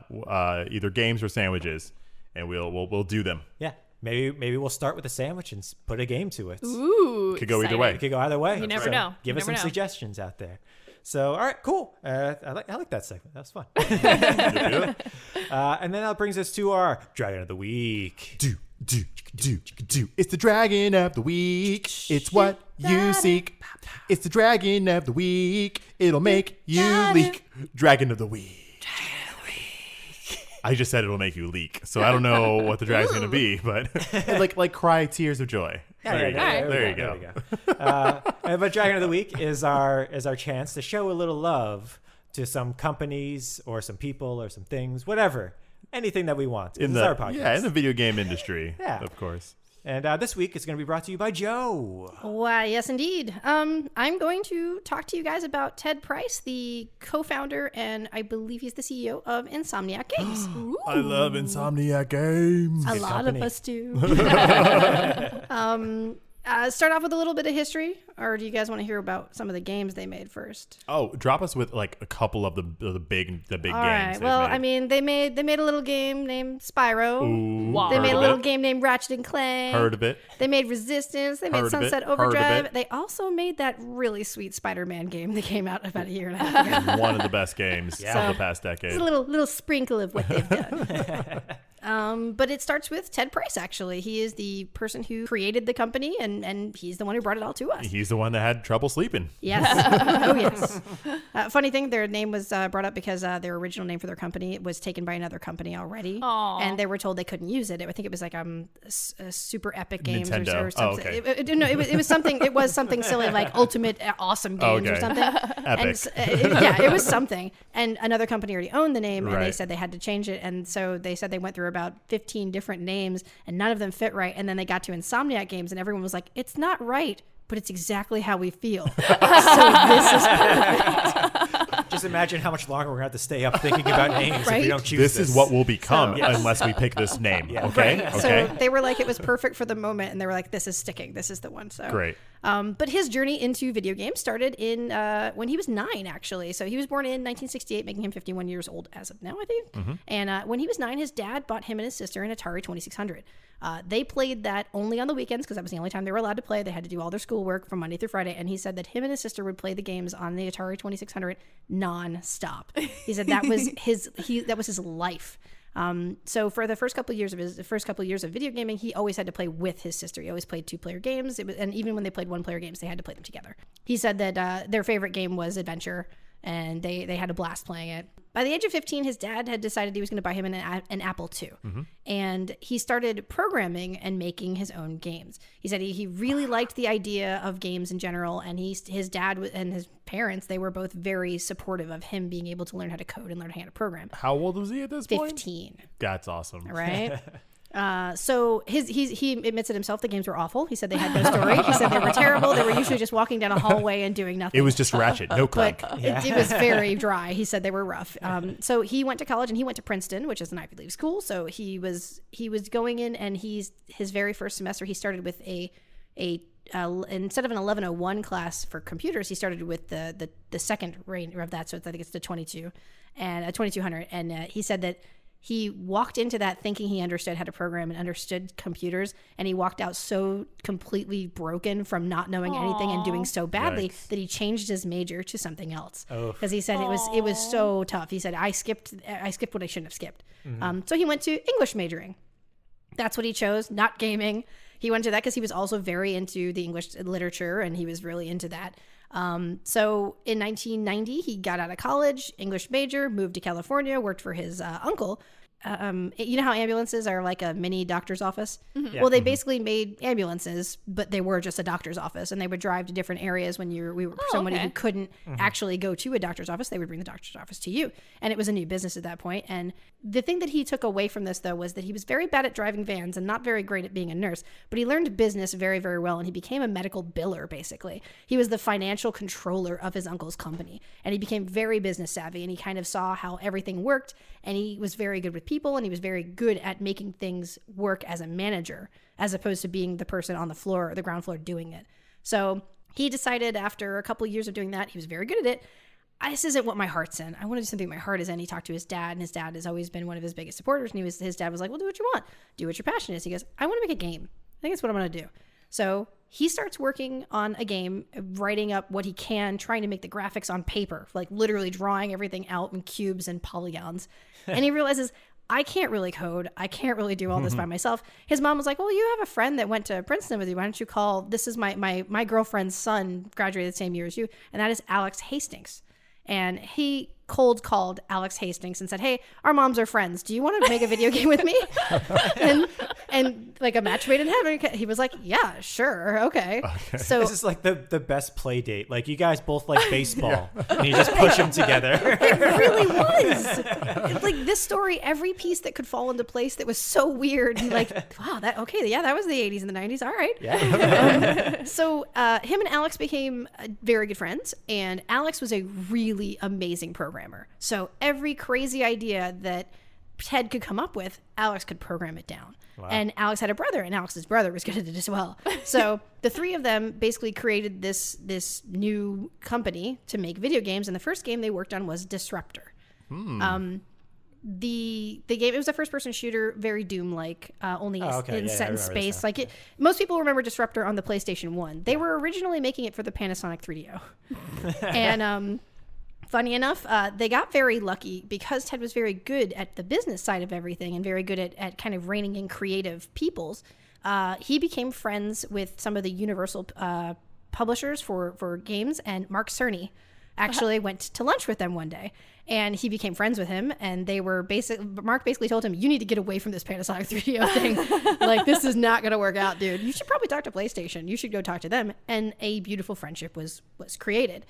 either games or sandwiches, and we'll do them. yeah, maybe we'll start with a sandwich and put a game to it. Ooh, Could go either exciting. way. It could go either way. You never So know. Give You us some never know. suggestions out there. So, all right, cool. I like that segment. That was fun. And then that brings us to our Dragon of the Week. Do. It's the Dragon of the Week. It's what you seek. It's the Dragon of the Week. It'll make you leak. Dragon of the Week. I just said it'll make you leak, so I don't know what the dragon's gonna be, but like cry tears of joy. There you go. But Dragon of the Week is our chance to show a little love to some companies or some people or some things, whatever, anything that we want. This is our podcast. in the video game industry, Yeah. of course. And this week it's going to be brought to you by Joe. Why, yes, indeed. I'm going to talk to you guys about Ted Price, the co-founder and I believe he's the CEO of Insomniac Games. I love Insomniac Games. A lot company. of us do. Start off with a little bit of history, or do you guys want to hear about some of the games they made first? Oh, drop us with like a couple of the big All games. right. Well, I mean, they made a little game named Spyro. Wow. They made a Heard of little it. game named Ratchet and Clank. Heard of it. They made Resistance. They Heard made of it. Sunset Heard of Overdrive. it. They also made that really sweet Spider-Man game that came out about a year and a half ago. One of the best games of the past decade. It's a little sprinkle of what they've done. But it starts with Ted Price, actually. He is the person who created the company, and he's the one who brought it all to us. He's the one that had trouble sleeping. Yes. Oh, yes. Funny thing, their name was brought up because their original name for their company was taken by another company already. Aw. And they were told they couldn't use it. I think it was like Super Epic Games Nintendo. or something. Oh, okay. It was something. It was something silly like Ultimate Awesome Games or Okay. something. Epic. And it was something. And another company already owned the name, and they Right. said they had to change it. And so they said they went through about 15 different names and none of them fit right. And then they got to Insomniac Games and everyone was like, it's not right, but it's exactly how we feel. So this is perfect. Just imagine how much longer we're going to have to stay up thinking about names if we don't choose This is what we'll become Yes. unless we pick this name. Yeah. Okay? Right. Okay. So they were like, it was perfect for the moment. And they were like, this is sticking. This is the one. So Great. But his journey into video games started in when he was 9, actually. So he was born in 1968, making him 51 years old as of now, I think. And when he was 9, his dad bought him and his sister an Atari 2600. They played that only on the weekends because that was the only time they were allowed to play. They had to do all their schoolwork from Monday through Friday. And he said that him and his sister would play the games on the Atari 2600 non-stop. He said that was his life. So for the first couple of years of video gaming, he always had to play with his sister. He always played 2-player games. And even when they played 1-player games, they had to play them together. He said that their favorite game was Adventure, and they had a blast playing it. By the age of 15, his dad had decided he was going to buy him an Apple II. And he started programming and making his own games. He said he really liked the idea of games in general, and his dad and his parents, they were both very supportive of him being able to learn how to code and learn how to program. How old was he at this point? 15. That's awesome. Right? So he admits it himself. The games were awful. He said they had no story. He said they were terrible. They were usually just walking down a hallway and doing nothing. It was just Ratchet, no clank. But it was very dry. He said they were rough. So he went to college and he went to Princeton, which is an Ivy League school. So he was going in, and his very first semester he started with a instead of an 1101 class for computers, he started with the second range of that. So I think it's the 22 and 2200. And he said that he walked into that thinking he understood how to program and understood computers, and he walked out so completely broken from not knowing anything and doing so badly that he changed his major to something else. Because he said it was so tough. He said, I skipped what I shouldn't have skipped. So he went to English majoring. That's what he chose, not gaming. He went to that because he was also very into the English literature, and he was really into that. So in 1990, he got out of college, English major, moved to California, worked for his uncle. You know how ambulances are like a mini doctor's office? Yeah. Well, they basically made ambulances, but they were just a doctor's office, and they would drive to different areas when we were somebody who couldn't actually go to a doctor's office. They would bring the doctor's office to you, and it was a new business at that point. And the thing that he took away from this, though, was that he was very bad at driving vans and not very great at being a nurse, but he learned business very, very well, and he became a medical biller, basically. He was the financial controller of his uncle's company, and he became very business savvy, and he kind of saw how everything worked, and he was very good with people, and he was very good at making things work as a manager, as opposed to being the person on the floor or the ground floor doing it. So he decided after a couple of years of doing that, he was very good at it. This isn't what my heart's in. I want to do something my heart is in. He talked to his dad, and his dad has always been one of his biggest supporters. And his dad was like, well, do what you want. Do what your passion is. He goes, I want to make a game. I think that's what I'm going to do. So he starts working on a game, writing up what he can, trying to make the graphics on paper, like literally drawing everything out in cubes and polygons. And he realizes, I can't really code. I can't really do all this by myself. His mom was like, well, you have a friend that went to Princeton with you. Why don't you call, this is my girlfriend's son, graduated the same year as you, and that is Alex Hastings. And he cold called Alex Hastings and said, hey, our moms are friends. Do you want to make a video game with me? and like a match made in heaven. He was like, yeah, sure. Okay. So This is like the best play date. Like, you guys both like baseball, and you just push them together. it really was. It's like this story, every piece that could fall into place that was so weird. And like, wow, that was the 80s and the 90s. All right. Yeah. So him and Alex became very good friends, and Alex was a really amazing programmer. So every crazy idea that Ted could come up with, Alex could program it down. Wow. And Alex had a brother, and Alex's brother was good at it as well. So the three of them basically created this new company to make video games, and the first game they worked on was Disruptor. The game, it was a first-person shooter, very Doom-like, only set in space. Like most people remember Disruptor on the PlayStation 1. They were originally making it for the Panasonic 3DO. And funny enough, they got very lucky because Ted was very good at the business side of everything and very good at kind of reining in creative peoples. He became friends with some of the Universal publishers for games, and Mark Cerny actually went to lunch with them one day, and he became friends with him, and Mark basically told him, you need to get away from this Panasonic 3DO thing. Like, this is not going to work out, dude. You should probably talk to PlayStation. You should go talk to them. And a beautiful friendship was created.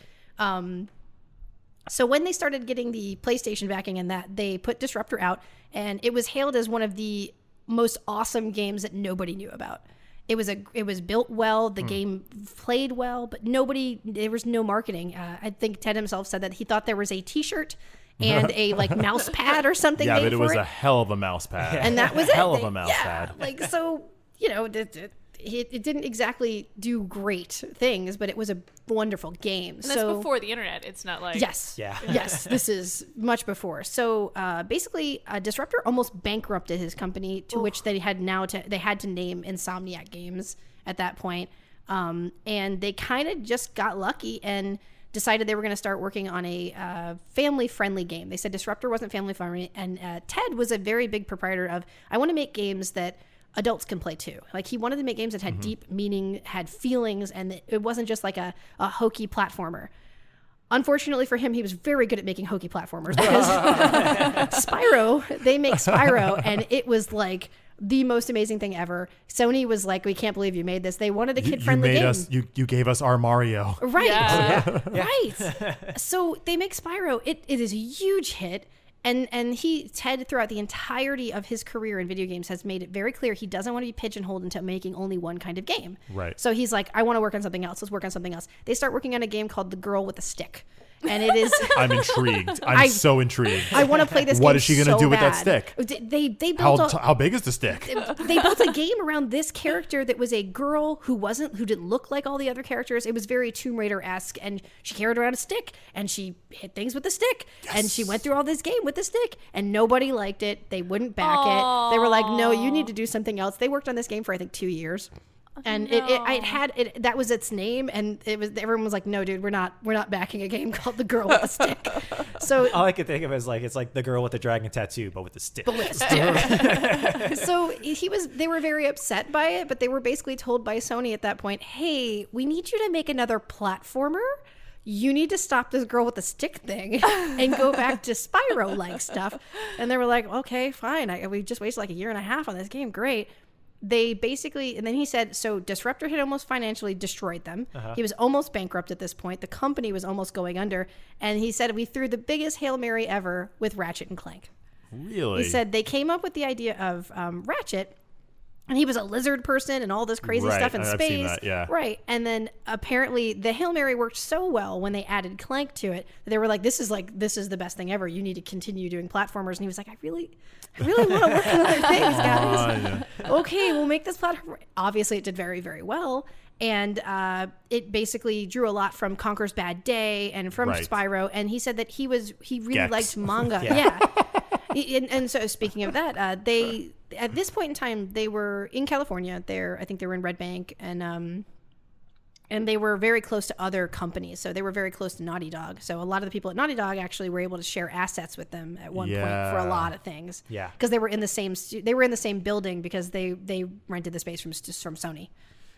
So when they started getting the PlayStation backing and that, they put Disruptor out, and it was hailed as one of the most awesome games that nobody knew about. It was built well, the game played well, but there was no marketing. I think Ted himself said that he thought there was a T-shirt and a like mouse pad or something. Yeah, made but it for was a hell of a mouse pad. and that was it. Hell of a mouse pad. Like, so, you know, it didn't exactly do great things, but it was a wonderful game. And that's before the internet. It's not like... Yes. Yeah. Yes, this is much before. So basically, Disruptor almost bankrupted his company, to which they had to name Insomniac Games at that point. And they kind of just got lucky and decided they were going to start working on a family-friendly game. They said Disruptor wasn't family-friendly, and Ted was a very big proprietor of, I want to make games that adults can play too. Like, he wanted to make games that had deep meaning, had feelings, and it wasn't just like a hokey platformer. Unfortunately for him, he was very good at making hokey platformers, because they make Spyro, and it was like the most amazing thing ever. Sony was like, we can't believe you made this. They wanted a kid-friendly game. You gave us our Mario. Right. Yeah. Right. So they make Spyro. It is a huge hit. And Ted, throughout the entirety of his career in video games, has made it very clear he doesn't want to be pigeonholed into making only one kind of game. Right. So he's like, I want to work on something else. Let's work on something else. They start working on a game called The Girl with a Stick. And it is... I'm intrigued. I'm so intrigued. I want to play this game. What is she going to do with that stick? They built How big is the stick? They built a game around this character that was a girl who didn't look like all the other characters. It was very Tomb Raider-esque, and she carried around a stick, and she hit things with the stick, and she went through all this game with the stick, and nobody liked it. They wouldn't back it. They were like, no, you need to do something else. They worked on this game for, I think, 2 years. And that was its name, and everyone was like, no, dude, we're not backing a game called The Girl with a Stick. So All I could think of is like, it's like the girl with the dragon tattoo, but with a stick. So they were very upset by it, but they were basically told by Sony at that point, hey, we need you to make another platformer. You need to stop this girl with the stick thing and go back to Spyro-like stuff. And they were like, okay, fine. We just wasted like a year and a half on this game. Great. They basically, and then he said, so Disruptor had almost financially destroyed them. He was almost bankrupt at this point. The company was almost going under. And he said, we threw the biggest Hail Mary ever with Ratchet and Clank. Really? He said they came up with the idea of Ratchet, and he was a lizard person and all this crazy stuff in I've space. seen that, yeah. Right. And then apparently the Hail Mary worked so well when they added Clank to it that they were like, this is the best thing ever. You need to continue doing platformers. And he was like, I really want to work on other things, guys. Okay, we'll make this platform. Obviously, it did very, very well. And it basically drew a lot from Conker's Bad Day and from Spyro. And he said that he really liked manga. Yeah. And so speaking of that, at this point in time, they were in California. I think they were in Red Bank, and they were very close to other companies. So they were very close to Naughty Dog. So a lot of the people at Naughty Dog actually were able to share assets with them at one point for a lot of things. Yeah, because they were in the same building because they rented the space from Sony.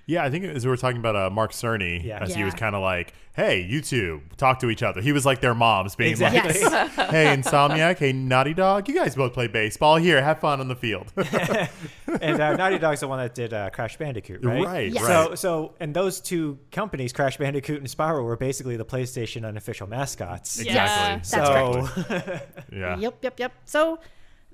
Yeah, I think as we were talking about Mark Cerny, he was kind of like, hey, you two, talk to each other. He was like their moms being like, hey, Insomniac, hey, Naughty Dog, you guys both play baseball. Here, have fun on the field. And Naughty Dog's the one that did Crash Bandicoot, right? Right, yes. So, and those two companies, Crash Bandicoot and Spyro, were basically the PlayStation unofficial mascots. Exactly. Yeah, that's correct. Yeah. Yep. So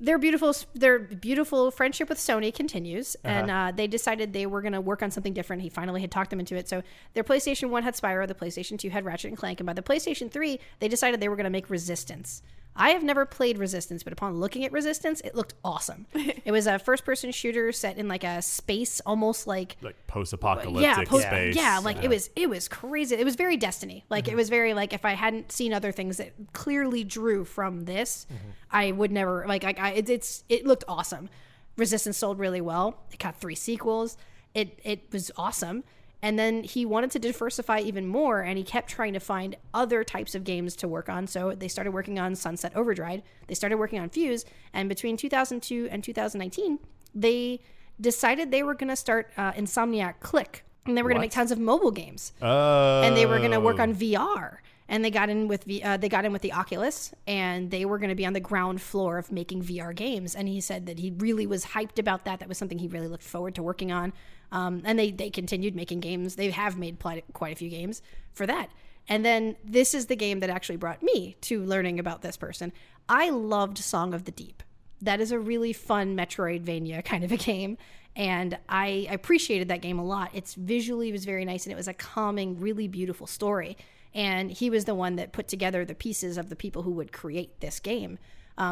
their beautiful friendship with Sony continues, and they decided they were going to work on something different. He finally had talked them into it. So their PlayStation 1 had Spyro, the PlayStation 2 had Ratchet and Clank, and by the PlayStation 3, they decided they were going to make Resistance. I have never played Resistance, but upon looking at Resistance, it looked awesome. It was a first-person shooter set in like a space, almost like post-apocalyptic space. Yeah, it was crazy. It was very Destiny. Like it was very like if I hadn't seen other things that clearly drew from this, I would never like. It looked awesome. Resistance sold really well. It got 3 sequels. It was awesome. And then he wanted to diversify even more, and he kept trying to find other types of games to work on. So they started working on Sunset Overdrive. They started working on Fuse. And between 2002 and 2019, they decided they were going to start Insomniac Click. And they were going to make tons of mobile games. And they were going to work on VR. And they got in with the Oculus, and they were going to be on the ground floor of making VR games. And he said that he really was hyped about that. That was something he really looked forward to working on. And they continued making games. They have made quite a few games for that. And then this is the game that actually brought me to learning about this person. I loved Song of the Deep. That is a really fun Metroidvania kind of a game. And I appreciated that game a lot. It's visually, it was very nice, and it was a calming, really beautiful story. And he was the one that put together the pieces of the people who would create this game.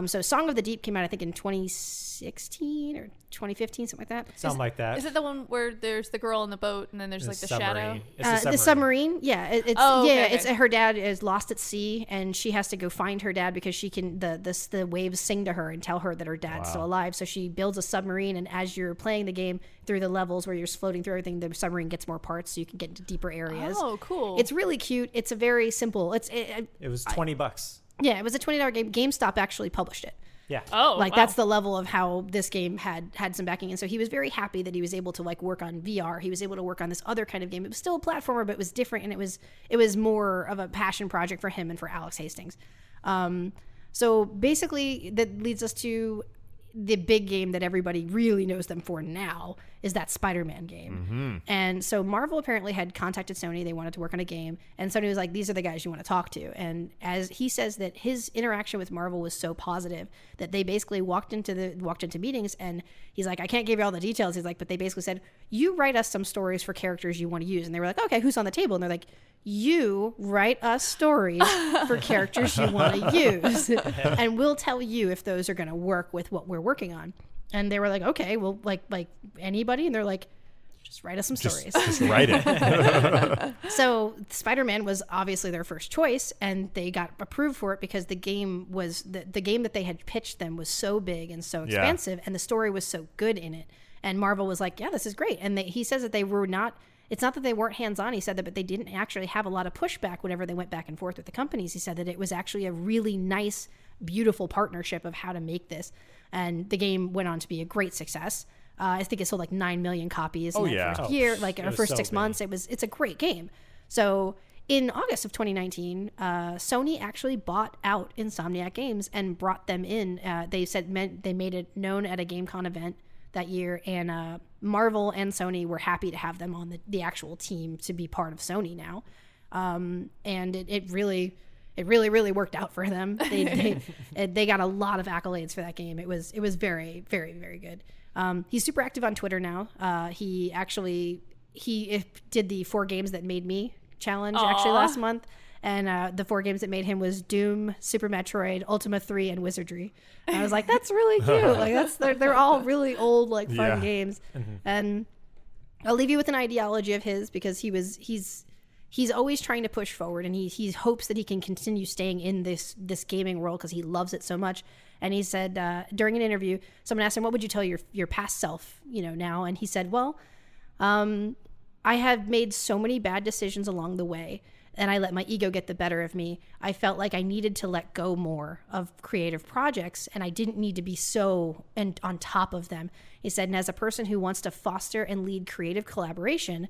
So Song of the Deep came out, I think, in 2016 or 2015, something like that. Something like that. Is it the one where there's the girl in the boat and then there's like the shadow? It's The submarine, yeah. Okay. It's her dad is lost at sea, and she has to go find her dad because she can the waves sing to her and tell her that her dad's still alive. So she builds a submarine, and as you're playing the game through the levels where you're floating through everything, the submarine gets more parts, so you can get into deeper areas. Oh, cool! It's really cute. It's a very simple. It was $20. Yeah, it was a $20 game. GameStop actually published it. Yeah. Oh, Like wow. that's the level of how this game had some backing. And so he was very happy that he was able to like work on VR. He was able to work on this other kind of game. It was still a platformer, but it was different, and it was more of a passion project for him and for Alex Hastings. So basically that leads us to the big game that everybody really knows them for now is that Spider-Man game. And so Marvel apparently had contacted Sony. They wanted to work on a game, and Sony was like, these are the guys you want to talk to. And as he says that his interaction with Marvel was so positive that they basically walked into meetings, and he's like, I can't give you all the details. He's like, but they basically said, you write us some stories for characters you want to use. And they were like, okay, who's on the table? And they're like, you write us stories for characters you want to use, and we'll tell you if those are going to work with what we're working on. And they were like, okay, well, like anybody? And they're like, just write us some stories. Just write it. So Spider-Man was obviously their first choice, and they got approved for it because the game was the game that they had pitched them was so big and so expansive, and the story was so good in it. And Marvel was like, yeah, this is great. And he says that they were not. It's not that they weren't hands-on. He said that, but they didn't actually have a lot of pushback whenever they went back and forth with the companies. He said that it was actually a really nice, beautiful partnership of how to make this. And the game went on to be a great success. I think it sold like 9 million copies in that first year, like in the first 6 months. It's a great game. So in August of 2019, Sony actually bought out Insomniac Games and brought them in. They made it known at a GameCon event that year, and Marvel and Sony were happy to have them on the actual team to be part of Sony now. And it really worked out for them. They got a lot of accolades for that game. It was very, very, very good. He's super active on Twitter now. He did the 4 games that made me challenge actually last month. And the 4 games that made him was Doom, Super Metroid, Ultima 3, and Wizardry. And I was like, that's really cute. Like they're all really old, like fun games. And I'll leave you with an ideology of his, because he's always trying to push forward, and he hopes that he can continue staying in this gaming world because he loves it so much. And he said during an interview, someone asked him, what would you tell your past self, now? And he said, well, I have made so many bad decisions along the way, and I let my ego get the better of me. I felt like I needed to let go more of creative projects, and I didn't need to be so and on top of them. He said, and as a person who wants to foster and lead creative collaboration,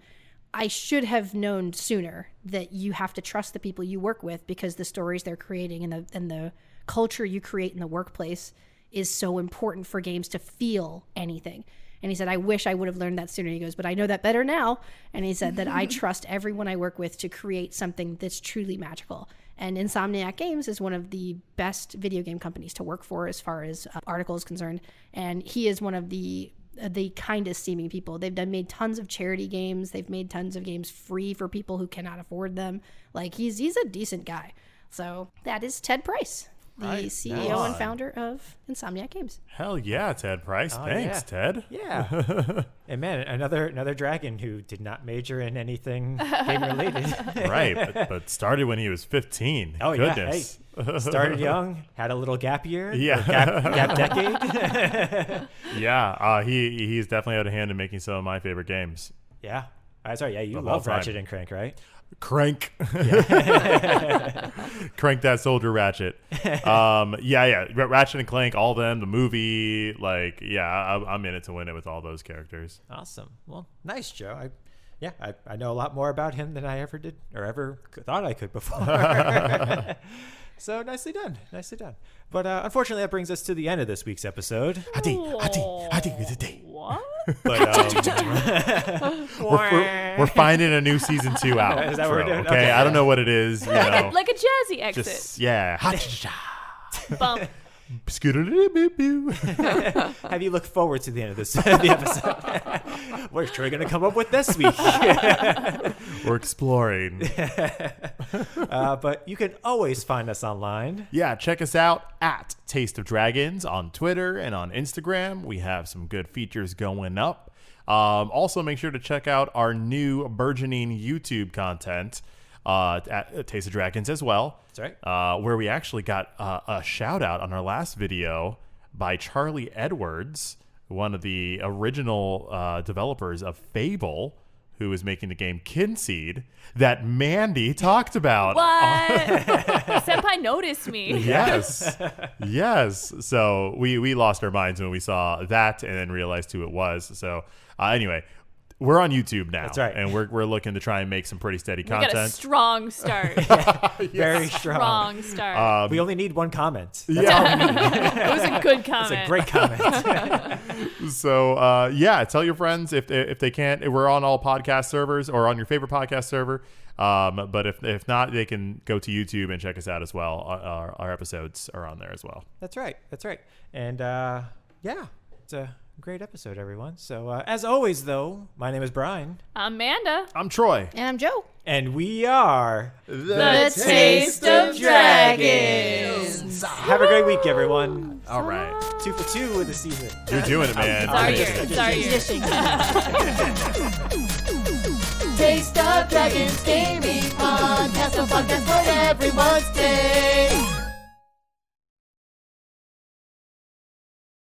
I should have known sooner that you have to trust the people you work with, because the stories they're creating and the culture you create in the workplace is so important for games to feel anything. And he said, I wish I would have learned that sooner. He goes, but I know that better now. And he said that I trust everyone I work with to create something that's truly magical. And Insomniac Games is one of the best video game companies to work for as far as Article is concerned. And he is one of the kindest seeming people. They've made tons of charity games. They've made tons of games free for people who cannot afford them. Like he's a decent guy. So that is Ted Price, the CEO and founder of Insomniac Games. Hell yeah, Ted Price. Thanks, Ted. Yeah. And man, another dragon who did not major in anything game related. Right, but started when he was 15. Oh, Goodness. yeah. Hey, started young, had a little gap year. Yeah. Gap decade. Yeah, he's definitely out of hand in making some of my favorite games. Yeah. Sorry, yeah, you Of love all time. Ratchet and Crank, right? Crank. Crank that soldier Ratchet. Ratchet and Clank, all of them, the movie, I'm in it to win it with all those characters. Awesome. Well, nice, Joe. I know a lot more about him than I ever did or ever thought I could before. So nicely done. But unfortunately, that brings us to the end of this week's episode. What? But We're finding a new season 2 out. Is that what we're Fro, doing? Okay, Okay. I don't know what it is. You know, Like a jazzy exit. just yeah. Bump. have you looked forward to the end of this the episode? What are we going to come up with this week? We're exploring. But you can always find us online. Yeah, check us out at Taste of Dragons on Twitter and on Instagram. We have some good features going up. Also, make sure to check out our new burgeoning YouTube content at Taste of Dragons as well. That's right. Where we actually got a shout out on our last video by Charlie Edwards, one of the original developers of Fable, who is making the game Kinseed that Mandy talked about. What? Senpai noticed me. Yes. Yes. So we lost our minds when we saw that and then realized who it was. So anyway, we're on YouTube now. That's right. And we're looking to try and make some pretty steady We got a content. strong start. Very strong. Strong start. We only need one comment. It was a good comment. It's a great comment. So yeah, tell your friends if they can't. We're on all podcast servers or on your favorite podcast server. But if not, they can go to YouTube and check us out as well. Our episodes are on there as well. That's right. That's right. And yeah, it's a great episode, everyone. So as always, though, my name is Brian. Amanda. I'm Troy. And I'm Joe. And we are The Taste of Dragons. Have a great week, everyone. All right. 2 for 2 with the season. You're doing it, man. It's our year. It's our year. Taste of Dragons Gaming Podcast, a podcast for everyone's taste.